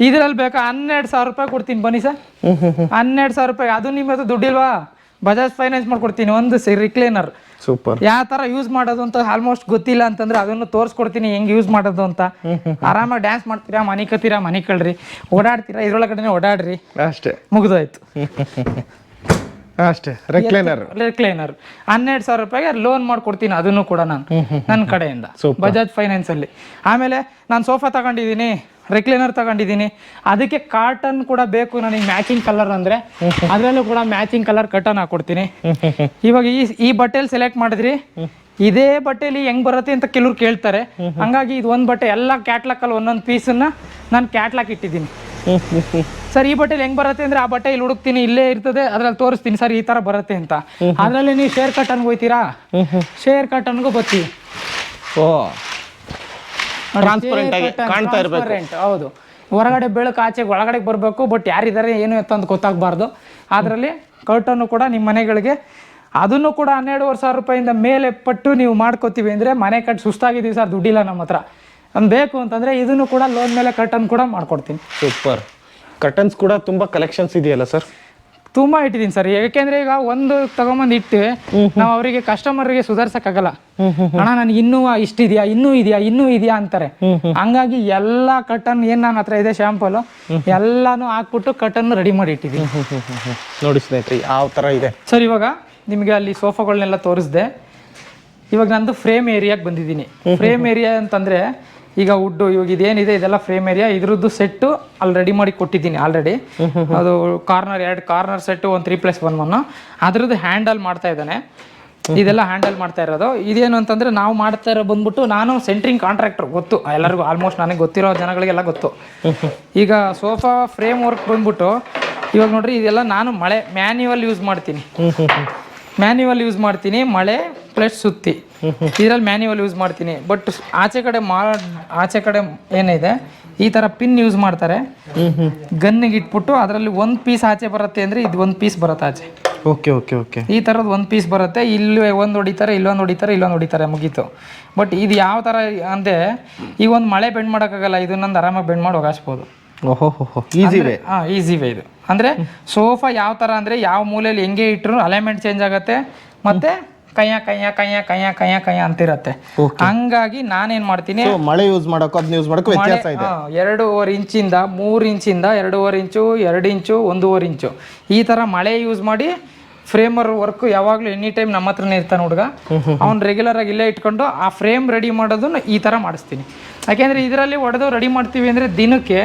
A: ಇದರಲ್ಲಿ ಬೇಕಾ 12,000 ರೂಪಾಯಿ ಕೊಡ್ತೀನಿ, ಬನ್ನಿ ಸರ್. 12,000 ರೂಪಾಯಿ. ಅದು ನಿಮ್ಮದು ದುಡ್ಡಿಲ್ವಾ? ಬಜಾಜ್ ಫೈನಾನ್ಸ್ ಮಾಡ್ಕೊಡ್ತೀನಿ. ಒಂದು ರಿಕ್ಲೈನರ್
B: ಸೂಪರ್.
A: ಯಾವ ತರ ಯೂಸ್ ಮಾಡೋದು ಅಂತ ಆಲ್ಮೋಸ್ಟ್ ಗೊತ್ತಿಲ್ಲ ಅಂತಂದ್ರೆ ಅದನ್ನು ತೋರಿಸ್ಕೊಡ್ತೀನಿ, ಹೆಂಗ್ ಯೂಸ್ ಮಾಡೋದು ಅಂತ. ಆರಾಮಾಗಿ ಡ್ಯಾನ್ಸ್ ಮಾಡ್ತೀರಾ, ಮನೆ ಕತ್ತೀರಾ, ಮನೆ ಕಳ್ರಿ, ಓಡಾಡ್ತೀರಾ, ಇದ್ರೊಳಗಡೆ ಓಡಾಡ್ರಿ,
B: ಅಷ್ಟೇ,
A: ಮುಗಿದೋಯ್ತು.
B: ಅಷ್ಟೇ ರೆಕ್ಲೈನರ್
A: 12,000 ರೂಪಾಯಿಗೆ ಲೋನ್ ಮಾಡ್ಕೊಡ್ತೀನಿ, ಅದನ್ನು ಕೂಡ ನಾನು ನನ್ನ ಕಡೆಯಿಂದ ಬಜಾಜ್ ಫೈನಾನ್ಸ್ ಅಲ್ಲಿ. ಆಮೇಲೆ ನಾನು ಸೋಫಾ ತಗೊಂಡಿದ್ದೀನಿ, ರೆಕ್ಲೈನರ್ ತಗೊಂಡಿದ್ದೀನಿ, ಅದಕ್ಕೆ ಕಾಟನ್ ಕೂಡ ಬೇಕು ನನಗೆ, ಮ್ಯಾಚಿಂಗ್ ಕಲರ್ ಅಂದ್ರೆ ಅದರಲ್ಲೂ ಕೂಡ ಮ್ಯಾಚಿಂಗ್ ಕಲರ್ ಕಟನ್ ಹಾಕೊಡ್ತೀನಿ. ಇವಾಗ ಈ ಬಟ್ಟೆಲಿ ಸೆಲೆಕ್ಟ್ ಮಾಡಿದ್ರಿ, ಇದೇ ಬಟ್ಟೆಲಿ ಹೆಂಗ್ ಬರುತ್ತೆ ಅಂತ ಕೆಲವ್ರು ಕೇಳ್ತಾರೆ. ಹಂಗಾಗಿ ಇದು ಒಂದು ಬಟ್ಟೆ ಎಲ್ಲ ಕ್ಯಾಟ್ಲಾಕ್ ಅಲ್ಲಿ ಒಂದೊಂದು ಪೀಸನ್ನ ನಾನು ಕ್ಯಾಟ್ಲಾಕ್ ಇಟ್ಟಿದ್ದೀನಿ. ಸರ್ ಈ ಬಟ್ಟೆಲಿ ಹೆಂಗ್ ಬರುತ್ತೆ ಅಂದ್ರೆ ಆ ಬಟ್ಟೆ ಇಲ್ಲಿ ಹುಡುಕ್ತೀನಿ, ಇಲ್ಲೇ ಇರ್ತದೆ, ಅದ್ರಲ್ಲಿ ತೋರಿಸ್ತೀನಿ ಸರ್ ಈ ತರ ಬರುತ್ತೆ ಅಂತ. ಅದ್ರಲ್ಲಿ ನೀವು ಶೇರ್ ಕಟನ್ಗೆ ಹೋಯ್ತೀರಾ, ಶೇರ್ ಕಟನ್ಗೂ ಬರ್ತೀವಿ.
B: ಓ ಟ್ರಾನ್ಸ್ಪರೆಂಟ್ ಆಗಿ ಕಾಣ್ತಾ ಇರಬೇಕು.
A: ಹೌದು, ಹೊರಗಡೆ ಬೆಳಕು ಆಚೆಗೆ ಒಳಗಡೆ ಬರಬೇಕು, ಬಟ್ ಯಾರಿದ್ದಾರೆ ಏನು ಎತ್ತ ಅಂತ ಗೊತ್ತಾಗಬಾರ್ದು. ಅದರಲ್ಲಿ ಕರ್ಟನ್ನು ಕೂಡ ನಿಮ್ಮ ಮನೆಗಳಿಗೆ, ಅದನ್ನು ಕೂಡ 12,500 ರೂಪಾಯಿಂದ ಮೇಲೆ ಪಟ್ಟು ನೀವು ಮಾಡ್ಕೋತೀವಿ ಅಂದರೆ, ಮನೆ ಕಟ್ಟಿ ಸುಸ್ತಾಗಿದ್ದೀವಿ ಸರ್, ದುಡ್ಡಿಲ್ಲ ನಮ್ಮ ಹತ್ರ ಬೇಕು ಅಂತಂದರೆ ಇದನ್ನು ಕೂಡ ಲೋನ್ ಮೇಲೆ ಕರ್ಟನ್ ಕೂಡ ಮಾಡ್ಕೊಡ್ತೀನಿ.
B: ಸೂಪರ್. ಕರ್ಟನ್ಸ್ ಕೂಡ ತುಂಬ ಕಲೆಕ್ಷನ್ಸ್ ಇದೆಯಲ್ಲ ಸರ್?
A: ತುಂಬ ಇಟ್ಟಿದ್ದೀನಿ ಸರ್. ಯಾಕೆಂದ್ರೆ ಈಗ ಒಂದು ತಗೊಂಬಂದು ಇಟ್ಟು ನಾವು ಅವರಿಗೆ ಕಸ್ಟಮರ್ಗೆ ಸುಧಾರ್ಸಕ್ಕಾಗಲ್ಲ. ಅಣ್ಣ ನನಗೆ ಇನ್ನೂ ಇಷ್ಟಿದೆಯಾ, ಇನ್ನೂ ಇದೆಯಾ ಅಂತಾರೆ. ಹಂಗಾಗಿ ಎಲ್ಲ ಕಟನ್ ಏನ್ ನನ್ನ ಹತ್ರ ಇದೆ ಶಾಂಪಲ್ ಎಲ್ಲಾನು ಹಾಕ್ಬಿಟ್ಟು ಕಟನ್ ರೆಡಿ ಮಾಡಿ ಇಟ್ಟಿದ್ದೀನಿ.
B: ನೋಡಿ ಸ್ನೇಹಿತರೆ ಯಾವ ತರ ಇದೆ
A: ಸರ್. ಇವಾಗ ನಿಮಗೆ ಅಲ್ಲಿ ಸೋಫಾಗಳನ್ನೆಲ್ಲ ತೋರಿಸ್ದೆ. ಇವಾಗ ನಂದು ಫ್ರೇಮ್ ಏರಿಯಾಗೆ ಬಂದಿದ್ದೀನಿ. ಫ್ರೇಮ್ ಏರಿಯಾ ಅಂತಂದ್ರೆ ಈಗ ವುಡ್, ಇವಾಗ ಇದೇನಿದೆ ಇದೆಲ್ಲ ಫ್ರೇಮ್ ಏರಿಯಾ, ಇದ್ರದ್ದು ಸೆಟ್ಟು ಅಲ್ಲಿ ರೆಡಿ ಮಾಡಿ ಕೊಟ್ಟಿದ್ದೀನಿ ಆಲ್ರೆಡಿ. ಅದು ಕಾರ್ನರ್ 2 ಕಾರ್ನರ್ ಸೆಟ್ಟು, ಒಂದು 3+1 ಅದ್ರದ್ದು ಹ್ಯಾಂಡಲ್ ಮಾಡ್ತಾ ಇದ್ದಾನೆ. ಇದೆಲ್ಲ ಹ್ಯಾಂಡಲ್ ಮಾಡ್ತಾ ಇರೋದು. ಇದೇನು ಅಂತಂದ್ರೆ ನಾವು ಮಾಡ್ತಾ ಇರೋ ಬಂದ್ಬಿಟ್ಟು, ನಾನು ಸೆಂಟ್ರಿಂಗ್ ಕಾಂಟ್ರಾಕ್ಟರ್, ಗೊತ್ತು ಎಲ್ಲರಿಗೂ, ಆಲ್ಮೋಸ್ಟ್ ನನಗೆ ಗೊತ್ತಿರೋ ಜನಗಳಿಗೆಲ್ಲ ಗೊತ್ತು. ಈಗ ಸೋಫಾ ಫ್ರೇಮ್ ವರ್ಕ್ ಬಂದ್ಬಿಟ್ಟು ಇವಾಗ ನೋಡ್ರಿ, ಇದೆಲ್ಲ ನಾನು ಮ್ಯಾನ್ಯುವಲ್ ಯೂಸ್ ಮಾಡ್ತೀನಿ, ಮಳೆ ಪ್ಲಸ್ ಸುತ್ತಿ ಇದರಲ್ಲಿ ಮ್ಯಾನ್ಯುವಲ್ ಯೂಸ್ ಮಾಡ್ತೀನಿ. ಬಟ್ ಆಚೆ ಕಡೆ ಏನಿದೆ ಈ ತರ ಪಿನ್ ಯೂಸ್ ಮಾಡ್ತಾರೆ. ಗನ್ನಿಗೆ ಇಟ್ಬಿಟ್ಟು ಅದರಲ್ಲಿ ಒಂದು ಪೀಸ್ ಆಚೆ ಬರುತ್ತೆ ಅಂದ್ರೆ ಇದು ಒಂದು ಪೀಸ್ ಬರುತ್ತೆ ಆಚೆ.
B: Okay okay okay.
A: ಈ ಥರದ್ದು ಒಂದು ಪೀಸ್ ಬರುತ್ತೆ. ಇಲ್ಲಿ ಒಂದು ಹೊಡಿತಾರೆ, ಇಲ್ಲೊಂದು ಹೊಡಿತಾರೆ, ಮುಗೀತು. ಬಟ್ ಇದು ಯಾವ ಥರ ಅಂದರೆ, ಈಗ ಒಂದು ಮಳೆ ಬೆಂಡ್ ಮಾಡೋಕ್ಕಾಗಲ್ಲ, ಇದನ್ನೊಂದು ಆರಾಮಾಗಿ ಬೆಂಡ್ ಮಾಡಿ ಹೋಗಾಸ್ಬೋದು.
B: ಓಹೋ, ಈಸಿ ವೇ.
A: ಈಸಿ ವೇ ಇದು. ಅಂದರೆ ಸೋಫಾ ಯಾವ ಥರ ಅಂದರೆ, ಯಾವ ಮೂಲೆಯಲ್ಲಿ ಹೆಂಗೆ ಇಟ್ಟರು ಅಲೈನ್ಮೆಂಟ್ ಚೇಂಜ್ ಆಗುತ್ತೆ, ಮತ್ತೆ ಕಯ್ಯ ಅಂತಿರತ್ತೆ. ಹಂಗಾಗಿ ನಾನೇನ್ ಮಾಡ್ತೀನಿ,
B: ಮಳೆ ಯೂಸ್ ಮಾಡೋಕೆ ಅದನ್ನ ಯೂಸ್ ಮಾಡೋಕೆ ವ್ಯತ್ಯಾಸ ಇದೆ.
A: 2.5 ಇಂಚಿಂದ 3 ಇಂಚಿಂದ 2.5 ಇಂಚು, 2 ಇಂಚು, 1.5 ಇಂಚು ಈ ತರ ಮಳೆ ಯೂಸ್ ಮಾಡಿ ಫ್ರೇಮರ್ ವರ್ಕ್ ಯಾವಾಗಲೂ ಎನಿ ಟೈಮ್ ನಮ್ಮ ಹತ್ರನೇ ಇರ್ತಾನೆ ಹುಡುಗ. ಅವ್ನು ರೆಗ್ಯುಲರ್ ಆಗಿ ಇಲ್ಲೇ ಇಟ್ಕೊಂಡು ಆ ಫ್ರೇಮ್ ರೆಡಿ ಮಾಡೋದನ್ನ ಈ ತರ ಮಾಡಿಸ್ತೀನಿ. ಯಾಕೆಂದ್ರೆ ಇದರಲ್ಲಿ ಹೊಡೆದು ರೆಡಿ ಮಾಡ್ತೀವಿ ಅಂದ್ರೆ ದಿನಕ್ಕೆ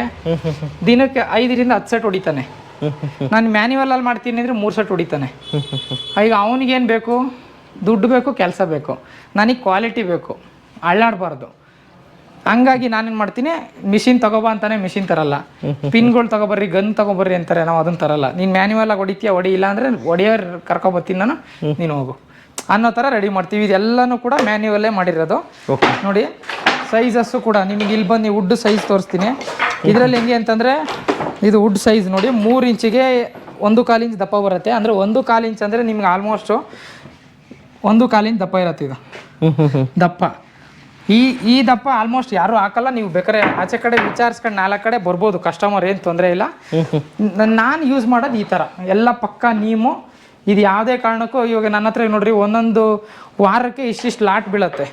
A: 5ರಿಂದ 10 ಸೆಟ್ ಹೊಡಿತಾನೆ. ನಾನು ಮ್ಯಾನ್ಯುವಲ್ ಅಲ್ಲಿ ಮಾಡ್ತೀನಿ ಅಂದ್ರೆ 3 ಸೆಟ್ ಹೊಡಿತಾನೆ. ಈಗ ಅವನಿಗೇನು ಬೇಕು, ದುಡ್ಡು ಬೇಕು, ಕೆಲಸ ಬೇಕು, ನನಗೆ ಕ್ವಾಲಿಟಿ ಬೇಕು, ಅಳ್ಳಾಡಬಾರ್ದು. ಹಂಗಾಗಿ ನಾನೇನು ಮಾಡ್ತೀನಿ, ಮಿಷಿನ್ ತಗೋಬಾ ಅಂತಾನೆ ಮಿಷಿನ್ ತರಲ್ಲ, ಪಿನ್ಗಳು ತಗೊಬರ್ರಿ, ಗನ್ ತಗೊಬರ್ರಿ ಅಂತಾರೆ, ನಾವು ಅದನ್ನ ತರಲ್ಲ. ನೀನು ಮ್ಯಾನ್ಯುವಲ್ ಆಗಿ ಹೊಡಿತೀಯ ಹೊಡಿ, ಇಲ್ಲ ಅಂದರೆ ಹೊಡಿಯೋರು ಕರ್ಕೊಬತ್ತೀನಿ ನಾನು, ನೀನು ಹೋಗು ಅನ್ನೋ ಥರ ರೆಡಿ ಮಾಡ್ತೀವಿ. ಇದೆಲ್ಲನೂ ಕೂಡ ಮ್ಯಾನ್ಯುವಲ್ಲೇ ಮಾಡಿರೋದು. ನೋಡಿ ಸೈಜಸ್ಸು ಕೂಡ ನಿಮಗೆ ಇಲ್ಲಿ ಬಂದು ವುಡ್ ಸೈಜ್ ತೋರಿಸ್ತೀನಿ. ಇದರಲ್ಲಿ ಹೆಂಗೆ ಅಂತಂದರೆ, ಇದು ವುಡ್ ಸೈಜ್ ನೋಡಿ 3 ಇಂಚಿಗೆ 1/4 ಇಂಚ್ ದಪ್ಪ ಬರುತ್ತೆ. ಅಂದರೆ 1/4 ಇಂಚ್ ಅಂದರೆ ನಿಮ್ಗೆ ಆಲ್ಮೋಸ್ಟು 1/4 ಇಂಚ್ ದಪ್ಪ ಇರುತ್ತೆ ಇದು ದಪ್ಪ. ಈ ದಪ್ಪ ಆಲ್ಮೋಸ್ಟ್ ಯಾರು ಹಾಕಲ್ಲ. ನೀವು ಬೇಕಾದ್ರೆ ಆಚೆ ಕಡೆ ವಿಚಾರಿಸ್ಕೊಂಡು 4 ಕಡೆ ಬರ್ಬೋದು, ಕಸ್ಟಮರ್ ಏನು ತೊಂದರೆ ಇಲ್ಲ. ನಾನು ಯೂಸ್ ಮಾಡೋದು ಈ ಥರ ಎಲ್ಲ ಪಕ್ಕ ನೀಮು. ಇದು ಯಾವುದೇ ಕಾರಣಕ್ಕೂ, ಇವಾಗ ನನ್ನ ಹತ್ರ ನೋಡ್ರಿ ಒಂದೊಂದು ವಾರಕ್ಕೆ ಇಷ್ಟಿಷ್ಟು ಲಾಟ್ ಬೀಳುತ್ತೆ.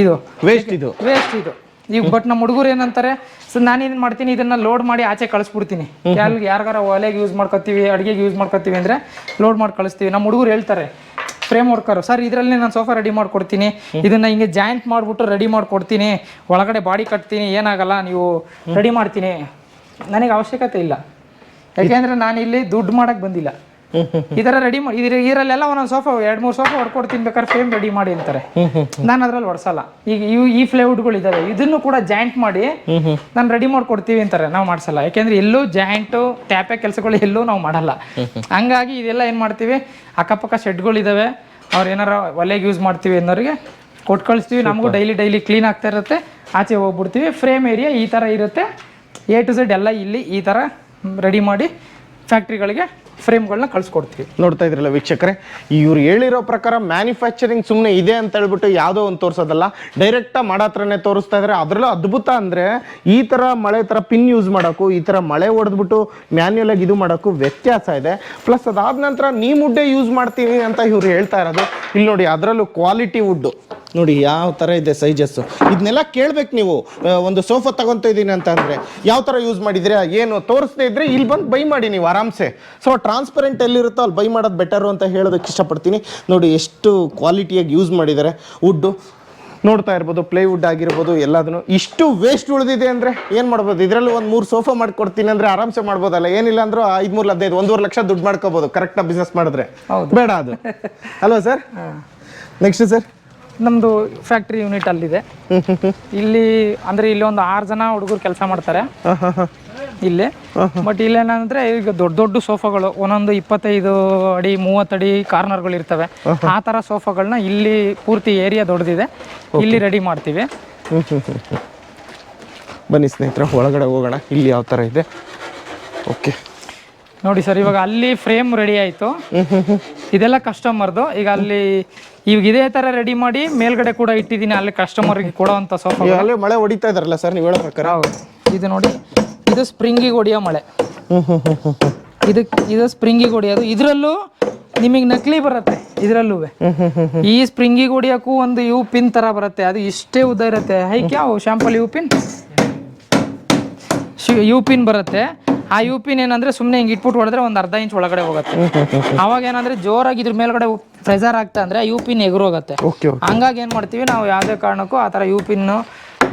A: ಇದು ವೇಸ್ಟ್ ಇದು ಈಗ. ಬಟ್ ನಮ್ಮ ಹುಡುಗರು ಏನಂತಾರೆ, ಸೊ ನಾನೇನು ಮಾಡ್ತೀನಿ, ಇದನ್ನ ಲೋಡ್ ಮಾಡಿ ಆಚೆ ಕಳಿಸ್ಬಿಡ್ತೀನಿ. ಯಾರಿಗಾರ ಒಲೆಗೆ ಯೂಸ್ ಮಾಡ್ಕೊತೀವಿ, ಅಡುಗೆಗೆ ಯೂಸ್ ಮಾಡ್ಕೊತೀವಿ ಅಂದರೆ ಲೋಡ್ ಮಾಡಿ ಕಳಿಸ್ತೀವಿ. ನಮ್ಮ ಹುಡುಗರು ಹೇಳ್ತಾರೆ, ಫ್ರೇಮ್ ವರ್ಕರ್ ಸರ್ ಇದರಲ್ಲಿ ನಾನು ಸೋಫಾ ರೆಡಿ ಮಾಡ್ಕೊಡ್ತೀನಿ, ಇದನ್ನ ಹಿಂಗೆ ಜಾಯಿಂಟ್ ಮಾಡಿಬಿಟ್ಟು ರೆಡಿ ಮಾಡ್ಕೊಡ್ತೀನಿ, ಒಳಗಡೆ ಬಾಡಿ ಕಟ್ತೀನಿ, ಏನಾಗಲ್ಲ, ನೀವು ರೆಡಿ ಮಾಡ್ತೀನಿ. ನನಗೆ ಅವಶ್ಯಕತೆ ಇಲ್ಲ, ಯಾಕೆಂದರೆ ನಾನು ಇಲ್ಲಿ ದುಡ್ಡು ಮಾಡೋಕ್ಕೆ ಬಂದಿಲ್ಲ. ಈ ಥರ ರೆಡಿ ಮಾಡಿ ಇದರಲ್ಲೆಲ್ಲ ಒಂದೊಂದು ಸೋಫಾ 2-3 ಸೋಫಾ ಹೊಡ್ಕೊಡ್ತೀನಿ, ಬೇಕಾದ್ರೆ ಫ್ರೇಮ್ ರೆಡಿ ಮಾಡಿ ಅಂತಾರೆ. ನಾನು ಅದ್ರಲ್ಲಿ ಹೊಡ್ಸಲ್ಲ. ಈಗ ಈ ಫ್ಲೇವುಡ್ಗಳು ಇದಾವೆ, ಇದನ್ನು ಕೂಡ ಜಾಯಿಂಟ್ ಮಾಡಿ ನಾನು ರೆಡಿ ಮಾಡ್ಕೊಡ್ತೀವಿ ಅಂತಾರೆ, ನಾವು ಮಾಡ್ಸಲ್ಲ. ಯಾಕೆಂದ್ರೆ ಎಲ್ಲೂ ಜಾಯಿಂಟು ಟ್ಯಾಪೆ ಕೆಲಸಗಳು ಎಲ್ಲೂ ನಾವು ಮಾಡಲ್ಲ. ಹಂಗಾಗಿ ಇದೆಲ್ಲ ಏನು ಮಾಡ್ತೀವಿ, ಅಕ್ಕಪಕ್ಕ ಶೆಡ್ಗಳಿದ್ದಾವೆ, ಅವ್ರು ಏನಾರ ಒಲೆಗೆ ಯೂಸ್ ಮಾಡ್ತೀವಿ ಅನ್ನೋರಿಗೆ ಕೊಟ್ಟು ಕಳಿಸ್ತೀವಿ. ನಮಗೂ ಡೈಲಿ ಕ್ಲೀನ್ ಆಗ್ತಾ ಇರುತ್ತೆ, ಆಚೆ ಹೋಗ್ಬಿಡ್ತೀವಿ. ಫ್ರೇಮ್ ಏರಿಯಾ ಈ ಥರ ಇರುತ್ತೆ, A to Z ಎಲ್ಲ ಇಲ್ಲಿ ಈ ಥರ ರೆಡಿ ಮಾಡಿ ಫ್ಯಾಕ್ಟ್ರಿಗಳಿಗೆ ಫ್ರೇಮ್ಗಳನ್ನ ಕಳಿಸ್ಕೊಡ್ತೀವಿ.
B: ನೋಡ್ತಾ ಇದ್ರಲ್ಲ ವೀಕ್ಷಕರೇ, ಇವ್ರು ಹೇಳಿರೋ ಪ್ರಕಾರ ಮ್ಯಾನುಫ್ಯಾಕ್ಚರಿಂಗ್ ಸುಮ್ಮನೆ ಇದೆ ಅಂತ ಹೇಳ್ಬಿಟ್ಟು ಯಾವುದೋ ಒಂದು ತೋರಿಸೋದಲ್ಲ, ಡೈರೆಕ್ಟಾಗಿ ಮಾಡತ್ರನೇ ತೋರಿಸ್ತಾ ಇದ್ದಾರೆ. ಅದರಲ್ಲೂ ಅದ್ಭುತ ಅಂದರೆ, ಈ ಥರ ಮಳೆ ಥರ ಪಿನ್ ಯೂಸ್ ಮಾಡೋಕ್ಕೂ, ಈ ಥರ ಮಳೆ ಹೊಡೆದ್ಬಿಟ್ಟು ಮ್ಯಾನ್ಯುಯಲ್ ಆಗಿ ಇದು ಮಾಡೋಕ್ಕೂ ವ್ಯತ್ಯಾಸ ಇದೆ. ಪ್ಲಸ್ ಅದಾದ ನಂತರ ನೀಮ್ ವುಡ್ಡೇ ಯೂಸ್ ಮಾಡ್ತೀನಿ ಅಂತ ಇವ್ರು ಹೇಳ್ತಾ ಇರೋದು. ಇಲ್ಲಿ ನೋಡಿ, ಅದರಲ್ಲೂ ಕ್ವಾಲಿಟಿ ವುಡ್ಡು ನೋಡಿ ಯಾವ ಥರ ಇದೆ ಸೈಜಸ್ಸು. ಇದನ್ನೆಲ್ಲ ಕೇಳ್ಬೇಕು ನೀವು. ಒಂದು ಸೋಫಾ ತಗೊತಾ ಇದ್ದೀನಿ ಅಂತ ಅಂದರೆ ಯಾವ ಥರ ಯೂಸ್ ಮಾಡಿದರೆ ಏನು ತೋರಿಸ್ದೇ ಇದ್ದರೆ ಇಲ್ಲಿ ಬಂದು ಬೈ ಮಾಡಿ ನೀವು ಆರಾಮ್ಸೆ. ಸೊ ಟ್ರಾನ್ಸ್ಪರೆಂಟ್ ಎಲ್ಲಿರುತ್ತೋ ಅಲ್ಲಿ ಬೈ ಮಾಡೋದು ಬೆಟರು ಅಂತ ಹೇಳೋದಕ್ಕೆ ಇಷ್ಟಪಡ್ತೀನಿ. ನೋಡಿ ಎಷ್ಟು ಕ್ವಾಲಿಟಿಯಾಗಿ ಯೂಸ್ ಮಾಡಿದ್ದಾರೆ ವುಡ್ಡು. ನೋಡ್ತಾ ಇರ್ಬೋದು, ಪ್ಲೇವುಡ್ ಆಗಿರ್ಬೋದು ಎಲ್ಲದನ್ನು. ಇಷ್ಟು ವೇಸ್ಟ್ ಉಳಿದಿದೆ ಅಂದರೆ ಏನು ಮಾಡ್ಬೋದು? ಇದರಲ್ಲೂ ಒಂದು 3 ಸೋಫಾ ಮಾಡಿಕೊಡ್ತೀನಿ ಅಂದರೆ ಆರಾಮ್ಸೆ ಮಾಡ್ಬೋದಲ್ಲ. ಏನಿಲ್ಲ ಅಂದರೂ 5, 3, 15, 1.5 ಲಕ್ಷ ದುಡ್ಡು ಮಾಡ್ಕೋಬೋದು ಕರೆಕ್ಟಾಗಿ ಬಿಸ್ನೆಸ್ ಮಾಡಿದ್ರೆ. ಬೇಡ ಅದು ಅಲ್ವಾ ಸರ್? ನೆಕ್ಸ್ಟ್ ಸರ್,
A: ನಮ್ಮದು ಫ್ಯಾಕ್ಟ್ರಿ ಯೂನಿಟ್ ಅಲ್ಲಿದೆ. ಇಲ್ಲಿ ಅಂದರೆ ಇಲ್ಲಿ ಒಂದು 6 ಜನ ಹುಡುಗರು ಕೆಲಸ ಮಾಡ್ತಾರೆ ಇಲ್ಲಿ. ಬಟ್ ಇಲ್ಲೇನಂದ್ರೆ ಈಗ ದೊಡ್ಡ ದೊಡ್ಡ ಸೋಫಾಗಳು ಒಂದೊಂದು 25 ಅಡಿ 30 ಅಡಿ ಕಾರ್ನರ್ಗಳು ಇರ್ತವೆ. ಆ ಥರ ಸೋಫಾಗಳನ್ನ ಇಲ್ಲಿ ಪೂರ್ತಿ ಏರಿಯಾ ದೊಡ್ಡದಿದೆ, ಇಲ್ಲಿ ರೆಡಿ ಮಾಡ್ತೀವಿ.
B: ಬನ್ನಿ ಸ್ನೇಹಿತರೆ, ಒಳಗಡೆ ಹೋಗೋಣ. ಇಲ್ಲಿ ಯಾವ ಥರ ಇದೆ? ಓಕೆ
A: ನೋಡಿ ಸರ್, ಇವಾಗ ಅಲ್ಲಿ ಫ್ರೇಮ್ ರೆಡಿ ಆಯಿತು. ಇದೆಲ್ಲ ಕಸ್ಟಮರ್ದು. ಈಗ ಅಲ್ಲಿ ಇವಾಗ ಇದೇ ಥರ ರೆಡಿ ಮಾಡಿ ಮೇಲ್ಗಡೆ ಕೂಡ ಇಟ್ಟಿದ್ದೀನಿ, ಅಲ್ಲಿ ಕಸ್ಟಮರ್ಗೆ ಕೊಡೋವಂಥ ಸೋಫಾ.
B: ಅಲ್ಲಿ ಮಳೆ ಹೊಡಿತಾ ಇದಾರಲ್ಲ ಸರ್ ನೀವು ಹೇಳೋ ಪ್ರಕಾರ?
A: ಹೌದು. ಇದು ನೋಡಿ, ಇದು ಸ್ಪ್ರಿಂಗಿಗೆ ಹೊಡಿಯೋ ಮಳೆ. ಇದು ಸ್ಪ್ರಿಂಗಿಗೆ ಹೊಡಿಯೋದು. ಇದರಲ್ಲೂ ನಿಮಗೆ ನಕಲಿ ಬರುತ್ತೆ. ಇದರಲ್ಲೂ ಈ ಸ್ಪ್ರಿಂಗಿಗೆ ಹೊಡಿಯೋಕ್ಕೂ ಒಂದು ಯು ಪಿನ್ ಥರ ಬರುತ್ತೆ. ಅದು ಇಷ್ಟೇ ಉದ್ದ ಇರುತ್ತೆ. ಹೈಕ್ ಯಾವ ಶಾಂಪಲ್ ಯು ಪಿನ್ ಬರುತ್ತೆ. ಆ ಯು ಪಿನ್ ಏನಂದ್ರೆ ಸುಮ್ಮನೆ ಹಿಂಗೆ ಇಟ್ಬಿಟ್ಟು ಹೊಡೆದ್ರೆ ಒಂದು ಅರ್ಧ ಇಂಚ್ ಒಳಗಡೆ ಹೋಗುತ್ತೆ. ಅವಾಗ ಏನಂದ್ರೆ ಜೋರಾಗಿ ಇದ್ರ ಮೇಲ್ಗಡೆ ಪ್ರೆಷರ್ ಆಗ್ತಾ ಅಂದ್ರೆ ಯು ಪಿನ್ ಎಗರೋಗುತ್ತೆ. ಹಂಗಾಗಿ ಏನು ಮಾಡ್ತೀವಿ ನಾವು, ಯಾವುದೇ ಕಾರಣಕ್ಕೂ ಆ ಥರ ಯು ಪಿನ್ನು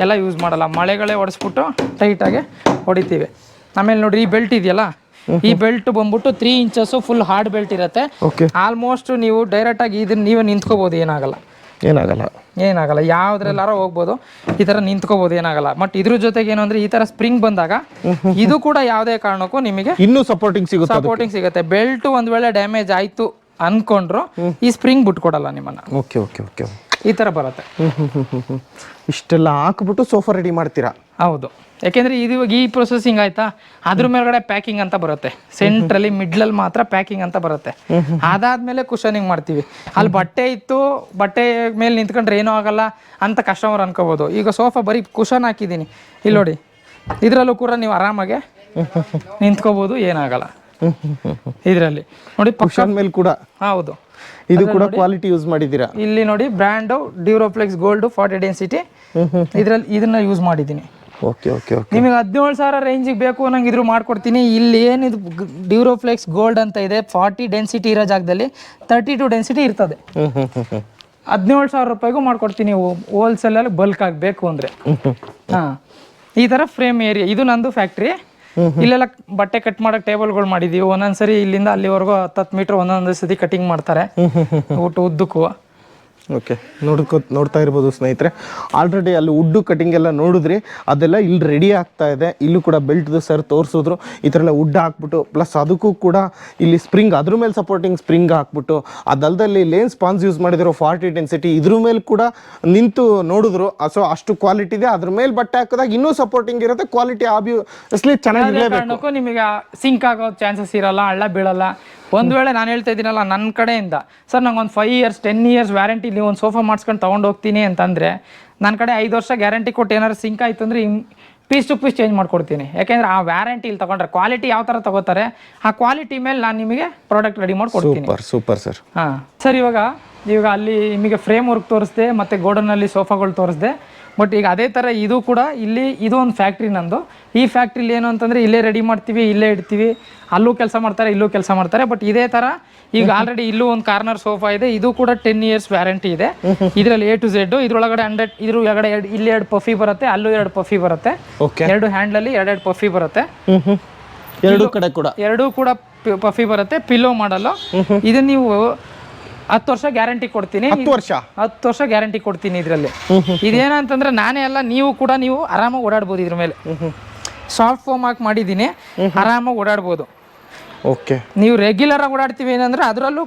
A: ಎಲ್ಲ ಯೂಸ್ ಮಾಡಲ್ಲ. ಮಳೆಗಳೇ ಹೊಡೆಸ್ಬಿಟ್ಟು ಟೈಟಾಗಿ ಹೊಡಿತೀವಿ. ಆಮೇಲೆ ನೋಡ್ರಿ, ಈ ಬೆಲ್ಟ್ ಇದೆಯಲ್ಲ, ಈ ಬೆಲ್ಟ್ ಬಂದ್ಬಿಟ್ಟು 3 ಇಂಚಸ್ ಫುಲ್ ಹಾರ್ಡ್ ಬೆಲ್ಟ್ ಇರುತ್ತೆ. ಆಲ್ಮೋಸ್ಟ್ ನೀವು ಡೈರೆಕ್ಟಾಗಿ ಇದನ್ನ ನೀವೇ ನಿಂತ್ಕೋಬೋದು, ಏನಾಗಲ್ಲ. ಯಾವುದ್ರೆಲ್ಲಾರ ಹೋಗ್ಬೋದು, ಈ ಥರ ನಿಂತ್ಕೋಬೋದು, ಏನಾಗಲ್ಲ. ಬಟ್ ಇದ್ರ ಜೊತೆಗೆ ಏನು ಅಂದರೆ ಈ ಥರ ಸ್ಪ್ರಿಂಗ್ ಬಂದಾಗ ಇದು ಕೂಡ ಯಾವುದೇ ಕಾರಣಕ್ಕೂ ನಿಮಗೆ
B: ಇನ್ನೂ ಸಪೋರ್ಟಿಂಗ್
A: ಸಿಗುತ್ತೆ. ಬೆಲ್ಟ್ ಒಂದು ವೇಳೆ ಡ್ಯಾಮೇಜ್ ಆಯಿತು ಅನ್ಕೊಂಡ್ರು ಈ ಸ್ಪ್ರಿಂಗ್ ಬಿಟ್ಕೊಡಲ್ಲ ನಿಮ್ಮನ್ನ.
B: ಓಕೆ
A: ಈ ಥರ ಬರುತ್ತೆ.
B: ಇಷ್ಟೆಲ್ಲ ಹಾಕ್ಬಿಟ್ಟು ಸೋಫಾ ರೆಡಿ ಮಾಡ್ತೀರಾ?
A: ಹೌದು. ಯಾಕೆಂದರೆ ಇದು ಇವಾಗ ಈ ಪ್ರೊಸೆಸಿಂಗ್ ಆಯ್ತಾ, ಅದ್ರ ಮೇಲ್ಗಡೆ ಪ್ಯಾಕಿಂಗ್ ಅಂತ ಬರುತ್ತೆ. ಸೆಂಟ್ರಲ್ಲಿ ಮಿಡ್ಲಲ್ಲಿ ಮಾತ್ರ ಪ್ಯಾಕಿಂಗ್ ಅಂತ ಬರುತ್ತೆ. ಅದಾದ್ಮೇಲೆ ಕುಷನಿಂಗ್ ಮಾಡ್ತೀವಿ. ಅಲ್ಲಿ ಬಟ್ಟೆ ಇತ್ತು, ಬಟ್ಟೆ ಮೇಲೆ ನಿಂತ್ಕೊಂಡ್ರೆ ಏನೂ ಆಗಲ್ಲ ಅಂತ ಕಸ್ಟಮರ್ ಅನ್ಕೋಬೋದು. ಈಗ ಸೋಫಾ ಬರೀ ಕುಷನ್ ಹಾಕಿದ್ದೀನಿ, ಇಲ್ಲಿ ನೋಡಿ. ಇದರಲ್ಲೂ ಕೂಡ ನೀವು ಆರಾಮಾಗೆ ನಿಂತ್ಕೋಬೋದು, ಏನಾಗಲ್ಲ ಇದರಲ್ಲಿ. ನೋಡಿ
B: ಕುಷನ್ ಮೇಲೆ ಕೂಡ.
A: ಹೌದು,
B: ಇದು ಕೂಡ ಕ್ವಾಲಿಟಿ ಯೂಸ್ ಮಾಡಿದ್ದೀರಾ.
A: ಇಲ್ಲಿ ನೋಡಿ, ಬ್ರ್ಯಾಂಡು ಡ್ಯೂರೋಫ್ಲೆಕ್ಸ್ ಗೋಲ್ಡ್ 40 ಡೆನ್ಸಿಟಿ. ಇದರಲ್ಲಿ ಇದನ್ನ ಯೂಸ್ ಮಾಡಿದ್ದೀನಿ.
B: ಓಕೆ
A: ನಿಮಗೆ 17,000 ರೇಂಜಿಗೆ ಬೇಕು ನಂಗೆ ಇದ್ರು ಮಾಡ್ಕೊಡ್ತೀನಿ. ಇಲ್ಲಿ ಏನಿದು ಡ್ಯೂರೋಫ್ಲೆಕ್ಸ್ ಗೋಲ್ಡ್ ಅಂತ ಇದೆ, 40 ಡೆನ್ಸಿಟಿ ಇರೋ ಜಾಗದಲ್ಲಿ 32 ಡೆನ್ಸಿಟಿ ಇರ್ತದೆ. 17,000 ರೂಪಾಯಿಗೂ ಮಾಡ್ಕೊಡ್ತೀನಿ ಹೋಲ್ಸೇಲಲ್ಲಿ ಬಲ್ಕ್ ಆಗಬೇಕು ಅಂದರೆ. ಹಾಂ, ಈ ಥರ ಫ್ರೇಮ್ ಏರಿಯಾ ಇದು ನಂದು ಫ್ಯಾಕ್ಟ್ರಿ. ಇಲ್ಲೆಲ್ಲ ಬಟ್ಟೆ ಕಟ್ ಮಾಡೋಕೆ ಟೇಬಲ್ಗಳು ಮಾಡಿದ್ದೀವಿ. ಒಂದೊಂದ್ಸರಿ ಇಲ್ಲಿಂದ ಅಲ್ಲಿವರೆಗೂ 10 ಮೀಟ್ರ್ ಒಂದೊಂದು ಸತಿ ಕಟಿಂಗ್ ಮಾಡ್ತಾರೆ ಉದ್ದಕ್ಕೂ.
B: ಓಕೆ, ನೋಡ್ತಾ ಇರ್ಬೋದು ಸ್ನೇಹಿತರೆ, ಆಲ್ರೆಡಿ ಅಲ್ಲಿ ವುಡ್ಡು ಕಟಿಂಗ್ ಎಲ್ಲ ನೋಡಿದ್ರಿ, ಅದೆಲ್ಲ ಇಲ್ಲಿ ರೆಡಿ ಆಗ್ತಾ ಇದೆ. ಇಲ್ಲೂ ಕೂಡ ಬೆಲ್ಟ್ದು ಸರ್ ತೋರಿಸಿದ್ರು. ಈ ಥರ ಎಲ್ಲ ವುಡ್ ಹಾಕ್ಬಿಟ್ಟು ಪ್ಲಸ್ ಅದಕ್ಕೂ ಕೂಡ ಇಲ್ಲಿ ಸ್ಪ್ರಿಂಗ್, ಅದ್ರ ಮೇಲೆ ಸಪೋರ್ಟಿಂಗ್ ಸ್ಪ್ರಿಂಗ್ ಹಾಕ್ಬಿಟ್ಟು, ಅದಲ್ದಲ್ಲಿ ಲೇನ್ ಸ್ಪಾನ್ಸ್ ಯೂಸ್ ಮಾಡಿದ್ರು 40 ಡೆನ್ಸಿಟಿ, ಇದ್ರ ಮೇಲೆ ಕೂಡ ನಿಂತು ನೋಡಿದ್ರು. ಸೊ ಅಷ್ಟು ಕ್ವಾಲಿಟಿ ಇದೆ. ಅದ್ರ ಮೇಲೆ ಬಟ್ಟೆ ಹಾಕಿದಾಗ ಇನ್ನೂ ಸಪೋರ್ಟಿಂಗ್ ಇರುತ್ತೆ. ಕ್ವಾಲಿಟಿ ಆಬ್ವಿಯಸ್ಲಿ ಚೆನ್ನಾಗಿರಬೇಕು.
A: ನಿಮಗೆ ಸಿಂಕ್ ಆಗೋ ಚಾನ್ಸಸ್ ಇರಲ್ಲ, ಹಳ್ಳ ಬೀಳಲ್ಲ. ಒಂದು ವೇಳೆ ನಾನು ಹೇಳ್ತಾ ಇದ್ದೀನಲ್ಲ ನನ್ನ ಕಡೆಯಿಂದ, ಸರ್ ನಂಗೆ ಒಂದು 5 ಇಯರ್ಸ್ 10 ಇಯರ್ಸ್ ವ್ಯಾರಂಟಿ, ನೀವು ಒಂದು ಸೋಫಾ ಮಾಡಿಸ್ಕೊಂಡು ತೊಗೊಂಡು ಹೋಗ್ತೀನಿ ಅಂತಂದರೆ ನನ್ನ ಕಡೆ 5 ವರ್ಷ ಗ್ಯಾರಂಟಿ ಕೊಟ್ಟು ಏನಾದ್ರು ಸಿಂಕ್ ಆಯಿತು ಅಂದರೆ ಪೀಸ್ ಟು ಪೀಸ್ ಚೇಂಜ್ ಮಾಡ್ಕೊಡ್ತೀನಿ. ಯಾಕೆಂದರೆ ಆ ವ್ಯಾರಂಟಿ ಇಲ್ಲಿ ತೊಗೊಂಡ್ರೆ ಕ್ವಾಲಿಟಿ ಯಾವ ಥರ ತೊಗೋತಾರೆ ಆ ಕ್ವಾಲಿಟಿ ಮೇಲೆ ನಾನು ನಿಮಗೆ ಪ್ರಾಡಕ್ಟ್ ರೆಡಿ ಮಾಡಿಕೊಡ್ತೀನಿ.
B: Super sir.
A: ಹಾಂ ಸರ್, ಇವಾಗ ಅಲ್ಲಿ ನಿಮಗೆ ಫ್ರೇಮ್ ವರ್ಕ್ ತೋರಿಸ್ದೆ ಮತ್ತು ಗೋಡನಲ್ಲಿ ಸೋಫಾಗಳು ತೋರಿಸ್ದೆ. ಬಟ್ ಈಗ ಅದೇ ಥರ ಇದು ಕೂಡ ಇಲ್ಲಿ, ಇದು ಒಂದು ಫ್ಯಾಕ್ಟ್ರಿ ನಂದು. ಈ ಫ್ಯಾಕ್ಟ್ರಿಲಿ ಏನು ಅಂತಂದರೆ ಇಲ್ಲೇ ರೆಡಿ ಮಾಡ್ತೀವಿ, ಇಲ್ಲೇ ಇಡ್ತೀವಿ. ಅಲ್ಲೂ ಕೆಲಸ ಮಾಡ್ತಾರೆ, ಇಲ್ಲೂ ಕೆಲಸ ಮಾಡ್ತಾರೆ. ಬಟ್ ಇದೇ ಥರ ಈಗ ಆಲ್ರೆಡಿ ಇಲ್ಲೂ ಒಂದು ಕಾರ್ನರ್ ಸೋಫಾ ಇದೆ. ಇದು ಕೂಡ 10 ಇಯರ್ಸ್ ವ್ಯಾರಂಟಿ ಇದೆ. ಇದರಲ್ಲಿ A to Z. ಇದ್ರೊಳಗಡೆ 100, ಇದ್ರ ಒಳಗಡೆ ಇಲ್ಲಿ 2 ಪಫಿ ಬರುತ್ತೆ, ಅಲ್ಲೂ 2 ಪಫಿ ಬರುತ್ತೆ. 2 ಹ್ಯಾಂಡ್ಲಲ್ಲಿ 2 ಪಫಿ ಬರುತ್ತೆ. ಎರಡೂ ಕೂಡ ಪಫಿ ಬರುತ್ತೆ. ಪಿಲ್ಲೋ ಮಾಡಲು ಇದು ನೀವು 10 ವರ್ಷ ಗ್ಯಾರಂಟಿ ಕೊಡ್ತೀನಿ. 10 ವರ್ಷ ಗ್ಯಾರಂಟಿ ಕೊಡ್ತೀನಿ ಇದರಲ್ಲಿ. ಇದೇನಂತಂದ್ರೆ ನಾನೇ ಅಲ್ಲ, ನೀವು ಕೂಡ ನೀವು ಆರಾಮಾಗಿ ಓಡಾಡ್ಬೋದು. ಇದ್ರ ಮೇಲೆ ಸಾಫ್ಟ್ ಫೋಮ್ ಹಾಕಿ ಮಾಡಿದ್ದೀನಿ, ಆರಾಮಾಗಿ ಓಡಾಡ್ಬೋದು.
B: ಓಕೆ,
A: ನೀವು ರೆಗ್ಯುಲರ್ ಆಗಿ ಓಡಾಡ್ತೀವಿ ಏನಂದ್ರೆ ಅದರಲ್ಲೂ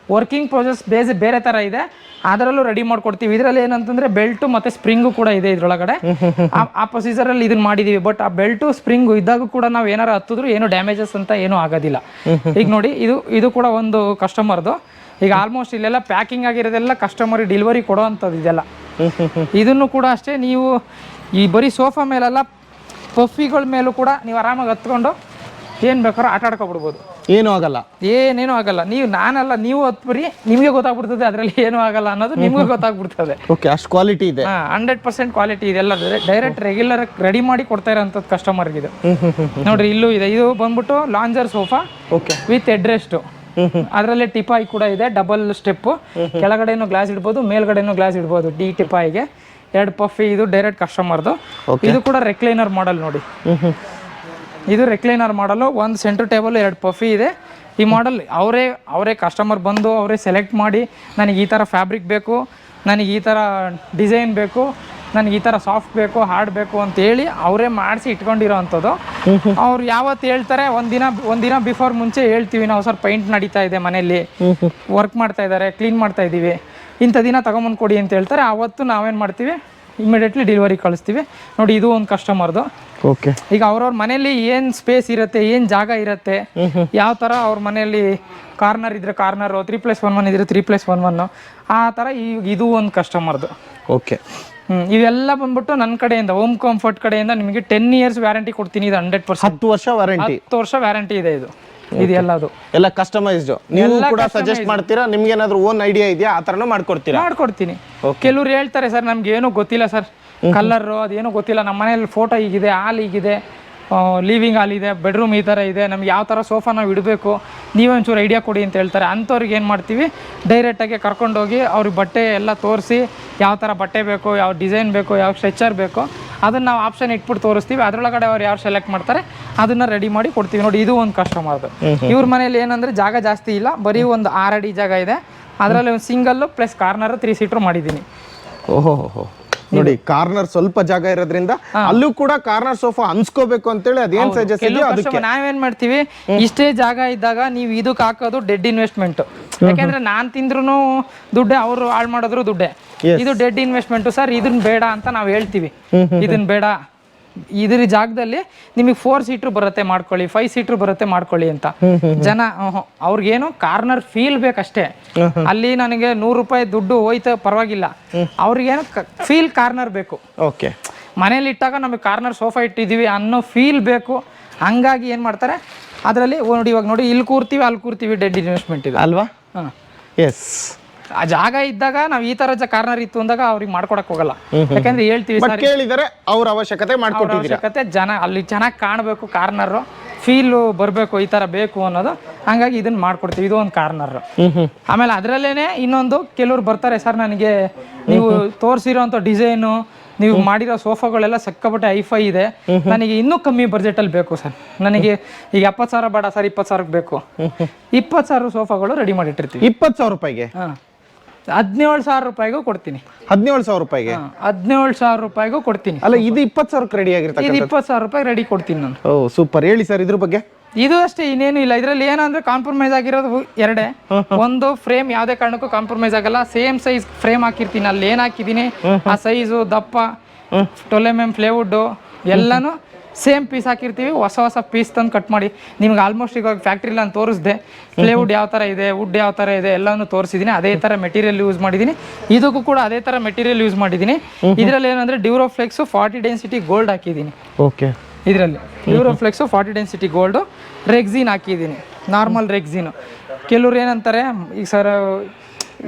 A: ವರ್ಕಿಂಗ್ ಪ್ರೊಸೆಸ್ ಬೇರೆ ಥರ ಇದೆ, ಅದರಲ್ಲೂ ರೆಡಿ ಮಾಡ್ಕೊಡ್ತೀವಿ. ಇದರಲ್ಲಿ ಏನಂತಂದ್ರೆ ಬೆಲ್ಟು ಮತ್ತು ಸ್ಪ್ರಿಂಗು ಕೂಡ ಇದೆ ಇದ್ರೊಳಗಡೆ. ಆ ಪ್ರೊಸೀಜರಲ್ಲಿ ಇದನ್ನ ಮಾಡಿದ್ದೀವಿ. ಬಟ್ ಆ ಬೆಲ್ಟು ಸ್ಪ್ರಿಂಗು ಇದ್ದಾಗ ಕೂಡ ನಾವು ಏನಾರು ಹತ್ತಿದ್ರು ಏನು ಡ್ಯಾಮೇಜಸ್ ಅಂತ ಏನೂ ಆಗೋದಿಲ್ಲ. ಈಗ ನೋಡಿ, ಇದು ಕೂಡ ಒಂದು ಕಸ್ಟಮರ್ದು. ಈಗ ಆಲ್ಮೋಸ್ಟ್ ಇಲ್ಲೆಲ್ಲ ಪ್ಯಾಕಿಂಗ್ ಆಗಿರೋದೆಲ್ಲ ಕಸ್ಟಮರಿಗೆ ಡೆಲಿವರಿ ಕೊಡೋ ಅಂಥದ್ದು ಇದೆಲ್ಲ. ಇದನ್ನು ಕೂಡ ಅಷ್ಟೇ, ನೀವು ಈ ಬರೀ ಸೋಫಾ ಮೇಲೆಲ್ಲ ಪಫಿಗಳ ಮೇಲೂ ಕೂಡ ನೀವು ಆರಾಮಾಗಿ ಹತ್ಕೊಂಡು ಏನು ಬೇಕಾದ್ರೂ ಆಟ ಆಡ್ಕೊಬಿಡ್ಬೋದು.
B: ಏನೂ ಆಗಲ್ಲ,
A: ಏನೇನು ಆಗಲ್ಲ. ನಾನಲ್ಲ, ನೀವು ಹತ್ಬಿರಿ, ನಿಮಗೆ ಗೊತ್ತಾಗ್ಬಿಡ್ತದೆ ಅದ್ರಲ್ಲಿ ಏನೂ ಆಗಲ್ಲ ಅನ್ನೋದು ನಿಮ್ಗೆ ಗೊತ್ತಾಗ್ಬಿಡ್ತದೆ.
B: ಓಕೆ, ಅಷ್ಟು ಕ್ವಾಲಿಟಿ ಇದೆ.
A: 100% ಕ್ವಾಲಿಟಿ ಇದೆಲ್ಲ. ಡೈರೆಕ್ಟ್ ರೆಗ್ಯುಲರ್ ರೆಡಿ ಮಾಡಿ ಕೊಡ್ತಾ ಇರೋಂಥದ್ದು ಕಸ್ಟಮರ್ಗೆ ಇದು. ನೋಡ್ರಿ, ಇಲ್ಲೂ ಇದೆ. ಇದು ಬಂದ್ಬಿಟ್ಟು lounger sofa
B: okay
A: with headrest. ಅದರಲ್ಲೇ ಟಿಪಾಯಿ ಕೂಡ ಇದೆ, ಡಬಲ್ ಸ್ಟೆಪ್. ಕೆಳಗಡೆನೂ ಗ್ಲಾಸ್ ಇಡ್ಬೋದು, ಮೇಲ್ಗಡೆನೂ ಗ್ಲಾಸ್ ಇಡ್ಬೋದು. ಟಿಪಾಯಿಗೆ 2 ಪಫಿ. ಇದು ಡೈರೆಕ್ಟ್ ಕಸ್ಟಮರ್ದು. ಇದು ಕೂಡ ರೆಕ್ಲೈನರ್ ಮಾಡಲ್ ನೋಡಿ. ಇದು ರೆಕ್ಲೈನರ್ ಮಾಡಲು. 1 ಸೆಂಟರ್ ಟೇಬಲ್, 2 ಪಫಿ ಇದೆ. ಈ ಮಾಡಲ್ ಅವರೇ ಕಸ್ಟಮರ್ ಬಂದು ಅವರೇ ಸೆಲೆಕ್ಟ್ ಮಾಡಿ, ನನಗೆ ಈ ಥರ ಫ್ಯಾಬ್ರಿಕ್ ಬೇಕು, ನನಗೆ ಈ ಥರ ಡಿಸೈನ್ ಬೇಕು, ನನಗೆ ಈ ಥರ ಸಾಫ್ಟ್ ಬೇಕು, ಹಾರ್ಡ್ ಬೇಕು ಅಂತೇಳಿ ಅವರೇ ಮಾಡಿಸಿ ಇಟ್ಕೊಂಡಿರೋ ಅಂಥದ್ದು. ಅವ್ರು ಯಾವತ್ತು ಹೇಳ್ತಾರೆ, ಒಂದಿನ ಬಿಫೋರ್ ಮುಂಚೆ ಹೇಳ್ತೀವಿ ನಾವು, ಸರ್ ಪೈಂಟ್ ನಡೀತಾ ಇದೆ ಮನೆಯಲ್ಲಿ, ವರ್ಕ್ ಮಾಡ್ತಾ ಇದ್ದಾರೆ, ಕ್ಲೀನ್ ಮಾಡ್ತಾ ಇದ್ದೀವಿ, ಇಂಥ ದಿನ ತೊಗೊಂಬಂದು ಕೊಡಿ ಅಂತ ಹೇಳ್ತಾರೆ. ಆವತ್ತು ನಾವೇನು ಮಾಡ್ತೀವಿ, ಇಮಿಡಿಯೇಟ್ಲಿ ಡೆಲಿವರಿ ಕಳಿಸ್ತೀವಿ. ನೋಡಿ, ಇದು ಒಂದು ಕಸ್ಟಮರ್ದು.
B: ಓಕೆ, ಈಗ
A: ಅವ್ರವ್ರ ಮನೆಯಲ್ಲಿ ಏನು ಸ್ಪೇಸ್ ಇರುತ್ತೆ, ಏನು ಜಾಗ ಇರುತ್ತೆ, ಯಾವ ಥರ ಅವ್ರ ಮನೆಯಲ್ಲಿ ಕಾರ್ನರ್ ಇದ್ರೆ ಕಾರ್ನರು, 3+1 ಇದ್ರೆ 3+1 ಆ ಥರ. ಇದು ಒಂದು ಕಸ್ಟಮರ್ದು.
B: ಓಕೆ,
A: ಇವೆಲ್ಲ ಬಂದ್ಬಿಟ್ಟು ನನ್ನ ಕಡೆಯಿಂದ, ಹೋಮ್ ಕಂಫರ್ಟ್ ಕಡೆಯಿಂದ ನಿಮಗೆ 10 ಇಯರ್ಸ್ ವ್ಯಾರಂಟಿ ಕೊಡ್ತೀನಿ. ಇದು 100%.
B: 10 ವರ್ಷ ವಾರಂಟಿ,
A: 10 ವರ್ಷ ವ್ಯಾರಂಟಿ ಇದೆ ಇದು. ಇದೆಲ್ಲದು
B: ಎಲ್ಲ ಕಸ್ಟಮೈಸ್ಡ್. ನೀವು ಕೂಡ ಸಜೆಸ್ಟ್ ಮಾಡ್ತೀರಾ? ನಿಮ್ಗೆ ಏನಾದ್ರು ಓನ್ ಐಡಿಯಾ ಇದೆಯಾ? ಆ ಥರನೂ ಮಾಡ್ಕೊಡ್ತೀನಿ. ಕೆಲವ್ರು ಹೇಳ್ತಾರೆ, ಸರ್ ನಮ್ಗೆ ಏನೂ ಗೊತ್ತಿಲ್ಲ ಸರ್, ಕಲರು ಅದೇನೂ ಗೊತ್ತಿಲ್ಲ, ನಮ್ಮ ಮನೇಲಿ ಫೋಟೋ ಹೀಗಿದೆ, ಹಾಲ್ ಹೀಗಿದೆ, ಲಿವಿಂಗ್ ಹಾಲ್ ಇದೆ, ಬೆಡ್ರೂಮ್ ಈ ಥರ ಇದೆ, ನಮ್ಗೆ ಯಾವ ಥರ ಸೋಫಾ ನಾವು ಇಡಬೇಕು, ನೀವೊಂಚೂರು ಐಡಿಯಾ ಕೊಡಿ ಅಂತ ಹೇಳ್ತಾರೆ. ಅಂಥವ್ರಿಗೆ ಏನು ಮಾಡ್ತೀವಿ, ಡೈರೆಕ್ಟಾಗಿ ಕರ್ಕೊಂಡೋಗಿ ಅವ್ರಿಗೆ ಬಟ್ಟೆ ಎಲ್ಲ ತೋರಿಸಿ, ಯಾವ ಥರ ಬಟ್ಟೆ ಬೇಕು, ಯಾವ ಡಿಸೈನ್ ಬೇಕು, ಯಾವ ಸ್ಟ್ರೆಚರ್ ಬೇಕು, ಅದನ್ನು ನಾವು ಆಪ್ಷನ್ ಇಟ್ಬಿಟ್ಟು ತೋರಿಸ್ತೀವಿ. ಅದರೊಳಗಡೆ ಅವ್ರು ಯಾರು ಸೆಲೆಕ್ಟ್ ಮಾಡ್ತಾರೆ ಅದನ್ನು ರೆಡಿ ಮಾಡಿ ಕೊಡ್ತೀವಿ. ನೋಡಿ, ಇದು ಒಂದು ಕಸ್ಟಮರ್ದು. ಇವ್ರ ಮನೇಲಿ ಏನಂದರೆ ಜಾಗ ಜಾಸ್ತಿ ಇಲ್ಲ, ಬರೀ ಒಂದು 6 ಅಡಿ ಜಾಗ ಇದೆ. ಅದರಲ್ಲಿ ಒಂದು ಸಿಂಗಲ್ಲು ಪ್ಲಸ್ ಕಾರ್ನರ್ 3 ಸೀಟ್ರು ಮಾಡಿದ್ದೀನಿ. ಓಹೋ, ನೋಡಿ, ಕಾರ್ನರ್ ಸ್ವಲ್ಪ ಜಾಗ ಇರೋದ್ರಿಂದ ಅಲ್ಲೂ ಕೂಡ ಕಾರ್ನರ್ ಸೋಫಾ ಅನ್ಸ್ಕೋಬೇಕು ಅಂತೇಳಿ ಅದೇನ್ ಸಜೆಸ್ಟ್ ಇದೆಯೋ ಅದಕ್ಕೆ
A: ನಾವೇನ್ ಮಾಡ್ತೀವಿ, ಇಷ್ಟೇ ಜಾಗ ಇದ್ದಾಗ ನೀವು ಇದಕ್ಕೆ ಹಾಕೋದು ಡೆಡ್ ಇನ್ವೆಸ್ಟ್ಮೆಂಟ್. ಯಾಕೆಂದ್ರೆ ನಾನ್ ತಿಂದ್ರು ದುಡ್ಡೆ, ಅವರು ಹಾಳು ಮಾಡಿದ್ರು ದುಡ್ಡೆ. ಇದು ಡೆಡ್ ಇನ್ವೆಸ್ಟ್ಮೆಂಟ್ ಸರ್, ಇದನ್ನ ಬೇಡ ಅಂತ ನಾವು ಹೇಳ್ತೀವಿ. ಇದನ್ನ ಬೇಡ, ಇದ್ರ ಜಾಗದಲ್ಲಿ ನಿಮಗೆ 4 ಸೀಟ್ರು ಬರುತ್ತೆ ಮಾಡ್ಕೊಳ್ಳಿ, 5 ಸೀಟ್ರು ಬರುತ್ತೆ ಮಾಡ್ಕೊಳ್ಳಿ ಅಂತ. ಜನ ಅವ್ರಿಗೇನು ಕಾರ್ನರ್ ಫೀಲ್ ಬೇಕಷ್ಟೇ. ಅಲ್ಲಿ ನನಗೆ 100 ರೂಪಾಯಿ ದುಡ್ಡು ಹೋಯ್ತು ಪರವಾಗಿಲ್ಲ, ಅವ್ರಿಗೇನು ಫೀಲ್ ಕಾರ್ನರ್ ಬೇಕು.
B: ಓಕೆ,
A: ಮನೇಲಿ ಇಟ್ಟಾಗ ನಮಗೆ ಕಾರ್ನರ್ ಸೋಫಾ ಇಟ್ಟಿದ್ದೀವಿ ಅನ್ನೋ ಫೀಲ್ ಬೇಕು. ಹಂಗಾಗಿ ಏನು ಮಾಡ್ತಾರೆ, ಅದರಲ್ಲಿ ನೋಡಿ, ಇವಾಗ ನೋಡಿ, ಇಲ್ಲಿ ಕೂರ್ತೀವಿ ಅಲ್ಲಿ ಕೂರ್ತೀವಿ, ಡೆಡ್ ಇನ್ವೆಸ್ಟ್ಮೆಂಟ್ ಇದೆ
B: ಅಲ್ವಾ? ಎಸ್,
A: ಆ ಜಾಗ ಇದ್ದಾಗ ನಾವು ಈ ತರ ಕಾರ್ನರ್ ಇತ್ತು ಅಂದಾಗ ಅವ್ರಿಗೆ ಮಾಡ್ಕೊಡಕ್ ಹೋಗಲ್ಲ. ಯಾಕಂದ್ರೆ ಹೇಳ್ತೀವಿ
B: ಕೇಳಿದರೆ ಅವ್ರ ಅವಶ್ಯಕತೆ
A: ಜನ ಅಲ್ಲಿ ಚೆನ್ನಾಗಿ ಕಾಣಬೇಕು, ಕಾರ್ನರ್ ಫೀಲ್ ಬರಬೇಕು, ಈ ತರ ಬೇಕು ಅನ್ನೋದು. ಹಂಗಾಗಿ ಇದನ್ನ ಮಾಡ್ಕೊಡ್ತೀವಿ. ಇದು ಒಂದು ಕಾರ್ನರ್. ಆಮೇಲೆ ಅದರಲ್ಲೇನೆ ಇನ್ನೊಂದು, ಕೆಲವ್ರು ಬರ್ತಾರೆ, ಸರ್ ನನಗೆ ನೀವು ತೋರಿಸಿರೋಂಥ ಡಿಸೈನು, ನೀವು ಮಾಡಿರೋ ಸೋಫಾಗಳೆಲ್ಲ ಸಕ್ಕಪಟ್ಟೆ ಐಫೈ ಇದೆ, ನನಗೆ ಇನ್ನೂ ಕಮ್ಮಿ ಬಜೆಟ್ ಅಲ್ಲಿ ಬೇಕು ಸರ್, ನನಗೆ ಈಗ 70,000 ಬೇಡ ಸರ್, 20,000 ಬೇಕು. 20,000 ಸೋಫಾಗಳು ರೆಡಿ ಮಾಡಿಟ್ಟಿರ್ತೀವಿ.
B: 20,000 ರೂಪಾಯಿಗೆ?
A: 17,000 ರೂಪಾಯಿಗೂ ಕೊಡ್ತೀನಿ.
B: 17,000 ರೂಪಾಯಿಗೆ?
A: 17,000 ರೂಪಾಯಿಗೂ ಕೊಡ್ತೀನಿ.
B: ಅಲ್ಲ, ಇದು 20,000 ರೆಡಿ ಆಗಿರುತ್ತೆ?
A: ಇದು 20,000 ರೂಪಾಯಿ ರೆಡಿ ಕೊಡ್ತೀನಿ ನಾನು.
B: ಓ ಸೂಪರ್, ಹೇಳಿ ಸರ್ ಇದ್ರ ಬಗ್ಗೆ.
A: ಇದು ಅಷ್ಟೇ, ಇನ್ನೇನು ಇಲ್ಲ. ಇದರಲ್ಲಿ ಏನಂದ್ರೆ ಕಾಂಪ್ರಮೈಸ್ ಆಗಿರೋದು ಎರಡೇ. ಒಂದು, ಫ್ರೇಮ್ ಯಾವುದೇ ಕಾರಣಕ್ಕೂ ಕಾಂಪ್ರಮೈಸ್ ಆಗಲ್ಲ. ಸೇಮ್ ಸೈಜ್ ಫ್ರೇಮ್ ಹಾಕಿರ್ತೀನಿ. ಅಲ್ಲಿ ಏನು ಹಾಕಿದ್ದೀನಿ ಆ ಸೈಜು, ದಪ್ಪ, 12mm ಪ್ಲೇವುಡ್ ಎಲ್ಲಾನು ಸೇಮ್ ಪೀಸ್ ಹಾಕಿರ್ತೀವಿ. ಹೊಸ ಪೀಸ್ ತಂದು ಕಟ್ ಮಾಡಿ ನಿಮ್ಗೆ ಆಲ್ಮೋಸ್ಟ್ ಈಗ ಫ್ಯಾಕ್ಟ್ರಿಲಿ ನಾನು ತೋರಿಸಿದೆ. ಪ್ಲೇವುಡ್ ಯಾವ ಥರ ಇದೆ, ವುಡ್ ಯಾವ ಥರ ಇದೆ ಎಲ್ಲನೂ ತೋರಿಸಿದ್ದೀನಿ. ಅದೇ ಥರ ಮೆಟೀರಿಯಲ್ ಯೂಸ್ ಮಾಡಿದ್ದೀನಿ. ಇದಕ್ಕೂ ಕೂಡ ಅದೇ ಥರ ಮೆಟೀರಿಯಲ್ ಯೂಸ್ ಮಾಡಿದ್ದೀನಿ. ಇದರಲ್ಲಿ ಏನಂದರೆ ಡ್ಯೂರೋಫ್ಲೆಕ್ಸ್ 40 ಡೆನ್ಸಿಟಿ ಗೋಲ್ಡ್ ಹಾಕಿದ್ದೀನಿ.
B: ಓಕೆ,
A: ಇದರಲ್ಲಿ ಡ್ಯೂರೋಫ್ಲೆಕ್ಸು 40 ಡೆನ್ಸಿಟಿ ಗೋಲ್ಡು, ರೆಕ್ಸಿನ್ ಹಾಕಿದ್ದೀನಿ, ನಾರ್ಮಲ್ ರೆಕ್ಸಿನು. ಕೆಲವ್ರು ಏನಂತಾರೆ, ಈಗ ಸರ್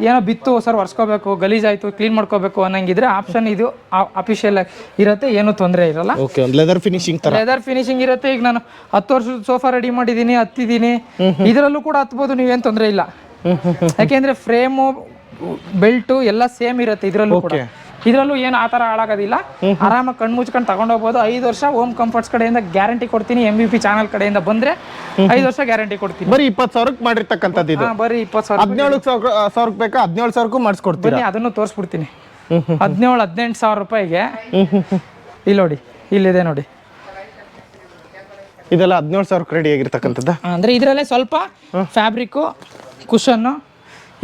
A: ಏನೋ ಬಿತ್ತು ಸರ್, ಒರೆಸ್ಕೋಬೇಕು, ಗಲೀಜಾಯಿತು, ಕ್ಲೀನ್ ಮಾಡ್ಕೋಬೇಕು ಅನ್ನಂಗಿದ್ರೆ ಆಪ್ಷನ್ ಇದು ಅಫಿಷಿಯಲ್ ಇರುತ್ತೆ, ಏನೂ ತೊಂದರೆ ಇರಲ್ಲ.
B: ಲೆದರ್ ಫಿನಿಶಿಂಗ್
A: ಇರುತ್ತೆ. ಈಗ ನಾನು 10 ವರ್ಷದ ಸೋಫಾ ರೆಡಿ ಮಾಡಿದ್ದೀನಿ, ಹತ್ತಿದ್ದೀನಿ. ಇದರಲ್ಲೂ ಕೂಡ ಹತ್ಬೋದು, ನೀವೇನು ತೊಂದರೆ ಇಲ್ಲ. ಯಾಕೆಂದರೆ ಫ್ರೇಮು, ಬೆಲ್ಟು ಎಲ್ಲ ಸೇಮ್ ಇರುತ್ತೆ ಇದರಲ್ಲೂ ಕೂಡ. ಇದರಲ್ಲೂ ಏನು ಆ ಥರ ಹಾಳಾಗೋದಿಲ್ಲ. ಆರಾಮಾಗಿ ಕಣ್ಣು ಮುಚ್ಕೊಂಡು ತಗೊಂಡೋಗ್ಬೋದು. 5 ವರ್ಷ ಹೋಮ್ ಕಂಫರ್ಟ್ಸ್ ಕಡೆಯಿಂದ ಗ್ಯಾರಂಟಿ ಕೊಡ್ತೀನಿ. MVP ಚಾನಲ್ ಕಡೆಯಿಂದ ಬಂದರೆ 5 ವರ್ಷ ಗ್ಯಾರಂಟಿ ಕೊಡ್ತೀನಿ.
B: ಬರೀ 20,000 ಮಾಡಿರ್ತಕ್ಕಂಥದ್ದು ಇದು.
A: ಬರೀ 20,000.
B: 17,000 ಬೇಕಾ? 17,000 ಮಾಡಿಸ್ಕೊಡ್ತೀನಿ.
A: ಅದನ್ನು ತೋರಿಸ್ಬಿಡ್ತೀನಿ. 17,000-18,000 ರೂಪಾಯಿಗೆ ಇಲ್ಲಿ ನೋಡಿ, ಇಲ್ಲಿದೆ ನೋಡಿ,
B: ಇದೆಲ್ಲ 17,000 ರೆಡಿ ಆಗಿರ್ತಕ್ಕಂಥದ್ದು.
A: ಅಂದರೆ ಇದರಲ್ಲೇ ಸ್ವಲ್ಪ ಫ್ಯಾಬ್ರಿಕ್ಕು, ಕುಷನ್ನು,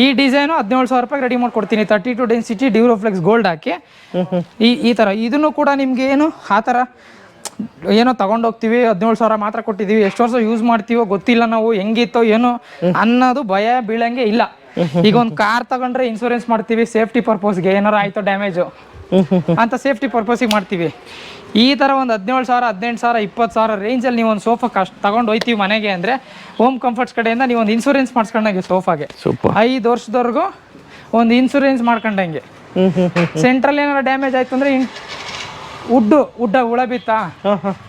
A: ಈ ಡಿಸೈನು 17,000 ರೂಪಾಯಿ ರೆಡಿ ಮಾಡ್ಕೊಡ್ತೀನಿ. 32 ಡೆನ್ಸಿಟಿ ಡ್ಯೂರೋಫ್ಲೆಕ್ಸ್ ಗೋಲ್ಡ್ ಹಾಕಿ ಈ ಥರ. ಇದನ್ನು ಕೂಡ ನಿಮ್ಗೆ ಏನು ಆ ಥರ ಏನೋ ತಗೊಂಡೋಗ್ತೀವಿ, 17,000 ಮಾತ್ರ ಕೊಟ್ಟಿದ್ದೀವಿ, ಎಷ್ಟು ವರ್ಷ ಯೂಸ್ ಮಾಡ್ತೀವೋ ಗೊತ್ತಿಲ್ಲ, ನಾವು ಹೆಂಗಿತ್ತೋ ಏನೋ ಅನ್ನೋದು ಭಯ ಬೀಳಂಗೆ ಇಲ್ಲ. ಈಗ ಒಂದು ಕಾರ್ ತಗೊಂಡ್ರೆ ಇನ್ಶೂರೆನ್ಸ್ ಮಾಡ್ತೀವಿ, ಸೇಫ್ಟಿ ಪರ್ಪಸ್ಗೆ. ಏನಾರು ಆಯಿತು ಡ್ಯಾಮೇಜು, ಅಂತ ಸೇಫ್ಟಿ ಪರ್ಪಸಿಗೆ ಮಾಡ್ತೀವಿ. ಈ ಥರ ಒಂದು 17,000 18,000 20,000 ರೇಂಜಲ್ಲಿ ನೀವು ಒಂದು ಸೋಫಾ ತಗೊಂಡು ಹೋಯ್ತೀವಿ ಮನೆಗೆ ಅಂದರೆ ಹೋಮ್ ಕಂಫರ್ಟ್ಸ್ ಕಡೆಯಿಂದ ನೀವು ಒಂದು ಇನ್ಸೂರೆನ್ಸ್ ಮಾಡಿಸ್ಕೊಂಡಂಗೆ ಸೋಫಾಗೆ
B: ಸೂಪರ್.
A: 5 ವರ್ಷದವರೆಗೂ ಒಂದು ಇನ್ಸೂರೆನ್ಸ್ ಮಾಡ್ಕೊಂಡಂಗೆ. ಸೆಂಟ್ರಲ್ ಏನಾರು ಡ್ಯಾಮೇಜ್ ಆಯ್ತು ಅಂದರೆ ಉಡ್ಡ ಹುಳ ಬಿತ್ತಾ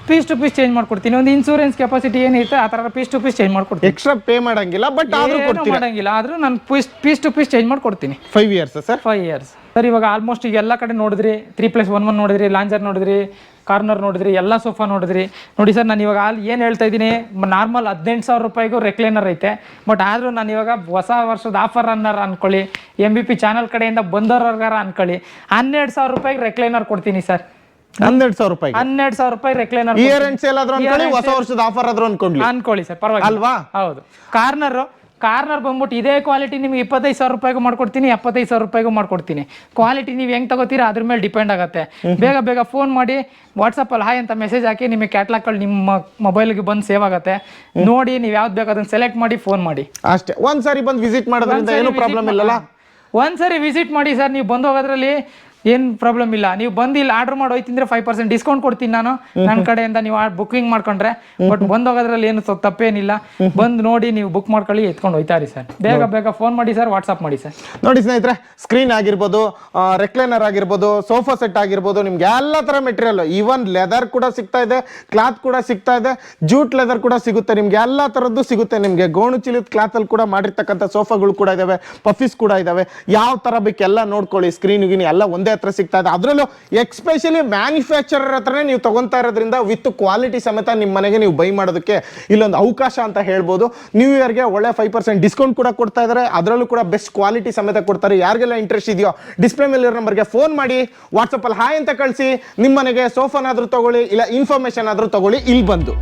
A: ಪೀಸ್ ಟು ಪೀಸ್ ಚೇಂಜ್ ಮಾಡ್ಕೊಡ್ತೀನಿ. ಒಂದು ಇನ್ಸೂರೆನ್ಸ್ ಕೆಪಾಸಿಟಿ ಏನಿರುತ್ತೆ ಆ ಥರ ಪೀಸ್ ಟು ಪೀಸ್ ಚೇಂಜ್ ಮಾಡ್ಕೊಡ್ತೀನಿ.
B: ಎಕ್ಸ್ಟ್ರಾ ಪೇ ಮಾಡಂಗಿಲ್ಲ, ಬಟ್ ಆದ್ರೂ ಕೊಡ್ತೀರಾ?
A: ಮಾಡಂಗಿಲ್ಲ, ಆದ್ರೂ ನಾನು ಪೀಸ್ ಟು ಪೀಸ್ ಚೇಂಜ್ ಮಾಡ್ಕೊಡ್ತೀನಿ.
B: 5 years ಸರ್?
A: 5 years sir. ಇವಾಗ ಆಲ್ಮೋಸ್ಟ್ ಈಗ ಎಲ್ಲ ಕಡೆ ನೋಡಿದ್ರಿ, 3+1 ನೋಡಿದ್ರಿ, ಲಾಂಜರ್ ನೋಡಿದ್ರಿ, ಕಾರ್ನರ್ ನೋಡಿದ್ರಿ, ಎಲ್ಲ ಸೋಫಾ ನೋಡಿದ್ರಿ. ನೋಡಿ ಸರ್, ನಾನು ಇವಾಗ ಏನು ಹೇಳ್ತಾ ಇದ್ದೀನಿ, ನಾರ್ಮಲ್ 18,000 ರೂಪಾಯಿಗೂ ರೆಕ್ಲೈನರ್ ಐತೆ. ಬಟ್ ಆದರೂ ನಾನು ಇವಾಗ ಹೊಸ ವರ್ಷದ ಆಫರ್ ಅನ್ನಾರ ಅನ್ಕೊಳ್ಳಿ, MVP ಚಾನಲ್ ಕಡೆಯಿಂದ ಬಂದವ್ರಿಗಾರ ಅನ್ಕೊಳ್ಳಿ, 12,000 ರೂಪಾಯಿಗೆ ರೆಕ್ಲೈನರ್ ಕೊಡ್ತೀನಿ ಸರ್.
B: 12,000 ರೂಪಾಯಿ
A: 12,000 ರೂಪಾಯಿ ರೆಕ್ಲೈನರ್.
B: ಇಯರ್ ಎಂಡ್ ಸೇಲ್ ಆದ್ರೂ ಅನ್ಕೊಳ್ಳಿ, ಹೊಸ ವರ್ಷದ ಆಫರ್ ಆದ್ರೂ ಅನ್ಕೊಳ್ಳಿ
A: ಸರ್, ಪರವಾಗಿಲ್ಲ
B: ಅಲ್ವಾ?
A: ಹೌದು. ಕಾರ್ನರ್ ಬಂದ್ಬಿಟ್ಟು ಇದೇ ಕ್ವಾಲಿಟಿ ನಿಮ್ಗೆ 25,000 ರೂಪಾಯಿಗೂ ಮಾಡ್ಕೊಡ್ತೀನಿ, 75,000 ರೂಪಾಯಿಗೂ ಮಾಡ್ಕೊಡ್ತೀನಿ. ಕ್ವಾಲಿಟಿ ನೀವು ಹೆಂಗೆ ತಗೋತೀರಾ ಅದ್ರ ಮೇಲೆ ಡಿಪೆಂಡ್ ಆಗುತ್ತೆ. ಬೇಗ ಫೋನ್ ಮಾಡಿ ವಾಟ್ಸಪ್ಪಲ್ಲಿ ಹಾಯ್ ಅಂತ ಮೆಸೇಜ್ ಹಾಕಿ, ನಿಮಗೆ ಕ್ಯಾಟ್ಲಾಗ್ಗಳು ನಿಮ್ಮ ಮೊಬೈಲ್ಗೆ ಬಂದು ಸೇವ್ ಆಗುತ್ತೆ. ನೋಡಿ ನೀವು ಯಾವ್ದು ಬೇಕು ಅದನ್ನ ಸೆಲೆಕ್ಟ್ ಮಾಡಿ ಫೋನ್ ಮಾಡಿ
B: ಅಷ್ಟೇ. ಒಂದ್ಸಾರಿ ಬಂದು ವಿಸಿಟ್ ಮಾಡೋದ್ರಿಂದ ಏನು ಪ್ರಾಬ್ಲಮ್ ಇಲ್ಲಲ್ಲ?
A: ಒಂದ್ಸರಿ ವಿಸಿಟ್ ಮಾಡಿ ಸರ್. ನೀವು ಬಂದು ಹೋಗೋದ್ರಲ್ಲಿ ಏನು ಪ್ರಾಬ್ಲಮ್ ಇಲ್ಲ. ನೀವು ಬಂದು ಇಲ್ಲಿ ಆರ್ಡರ್ ಮಾಡಿ ಹೋಯ್ತಿಂದ್ರೆ 5% ಡಿಸ್ಕೌಂಟ್ ಕೊಡ್ತೀನಿ ನಾನು ನನ್ನ ಕಡೆಯಿಂದ, ನೀವು ಬುಕಿಂಗ್ ಮಾಡ್ಕೊಂಡ್ರೆ. ಬಟ್ ಬಂದು ಹೋಗೋದ್ರಲ್ಲಿ ಏನು ತಪ್ಪೇನಿಲ್ಲ. ಬಂದು ನೋಡಿ ನೀವು ಬುಕ್ ಮಾಡ್ಕೊಳ್ಳಿ, ಎತ್ಕೊಂಡು ಹೋಯ್ತಾರಿ ಸರ್. ಬೇಗ ಫೋನ್ ಮಾಡಿ ಸರ್, ವಾಟ್ಸಪ್ ಮಾಡಿ ಸರ್.
B: ನೋಡಿ ಸ್ನೇಹಿತರೆ, ಸ್ಕ್ರೀನ್ ಆಗಿರ್ಬೋದು, ರೆಕ್ಲೈನರ್ ಆಗಿರ್ಬೋದು, ಸೋಫಾ ಸೆಟ್ ಆಗಿರ್ಬೋದು, ನಿಮ್ಗೆ ಎಲ್ಲ ತರ ಮೆಟೀರಿಯಲ್, ಈವನ್ ಲೆದರ್ ಕೂಡ ಸಿಗ್ತಾ ಇದೆ, ಕ್ಲಾತ್ ಕೂಡ ಸಿಗ್ತಾ ಇದೆ, ಜೂಟ್ ಲೆದರ್ ಕೂಡ ಸಿಗುತ್ತೆ, ನಿಮ್ಗೆ ಎಲ್ಲ ತರದ್ದು ಸಿಗುತ್ತೆ. ನಿಮ್ಗೆ ಗೋಣು ಚೀಲದ ಕ್ಲಾತ್ ಅಲ್ಲಿ ಕೂಡ ಮಾಡಿರ್ತಕ್ಕಂಥ ಸೋಫಾಗಳು ಕೂಡ ಇದಾವೆ, ಪಫೀಸ್ ಕೂಡ ಇದಾವೆ. ಯಾವ ತರ ಬೇಕೆಲ್ಲ ನೋಡ್ಕೊಳ್ಳಿ. ಸ್ಕ್ರೀನ್ ಗಿನಿ ಎಲ್ಲ ಒಂದೇ ಹತ್ರ ಸಿಗ್ತಾ ಇದೆ. ಅದರಲ್ಲೂ ಎಕ್ಸ್ಪೆಷಲಿ ಮ್ಯಾನುಫ್ಯಾಕ್ಚರರ್ ಹತ್ರನೇ ನೀವು ತಗೊಂತಾ ಇರೋದ್ರಿಂದ ವಿತ್ ಕ್ವಾಲಿಟಿ ಸಮೇತ ನಿಮ್ಮ ಮನೆಗೆ ನೀವು ಬೈ ಮಾಡೋದಕ್ಕೆ ಇಲ್ಲೊಂದು ಅವಕಾಶ ಅಂತ ಹೇಳ್ಬೋದು. ನ್ಯೂ ಇಯರ್ಗೆ ಒಳ್ಳೆ 5% ಡಿಸ್ಕೌಂಟ್ ಕೂಡ ಕೊಡ್ತಾ ಇದ್ದಾರೆ. ಅದರಲ್ಲೂ ಕೂಡ ಬೆಸ್ಟ್ ಕ್ವಾಲಿಟಿ ಸಮೇತ ಕೊಡ್ತಾರೆ. ಯಾರಿಗೆಲ್ಲ ಇಂಟ್ರೆಸ್ಟ್ ಇದೆಯೋ ಡಿಸ್ಪ್ಲೇ ಮೇಲೆ ನಂಬರ್ಗೆ ಫೋನ್ ಮಾಡಿ, ವಾಟ್ಸಪ್ಪಲ್ಲಿ ಹಾಯ್ ಅಂತ ಕಳಿಸಿ, ನಿಮ್ಮ ಮನೆಗೆ ಸೋಫಾನಾದ್ರೂ ತಗೊಳ್ಳಿ, ಇಲ್ಲ ಇನ್ಫಾರ್ಮೇಶನ್ ಆದ್ರೂ ತಗೊಳ್ಳಿ ಇಲ್ಲಿ ಬಂದು.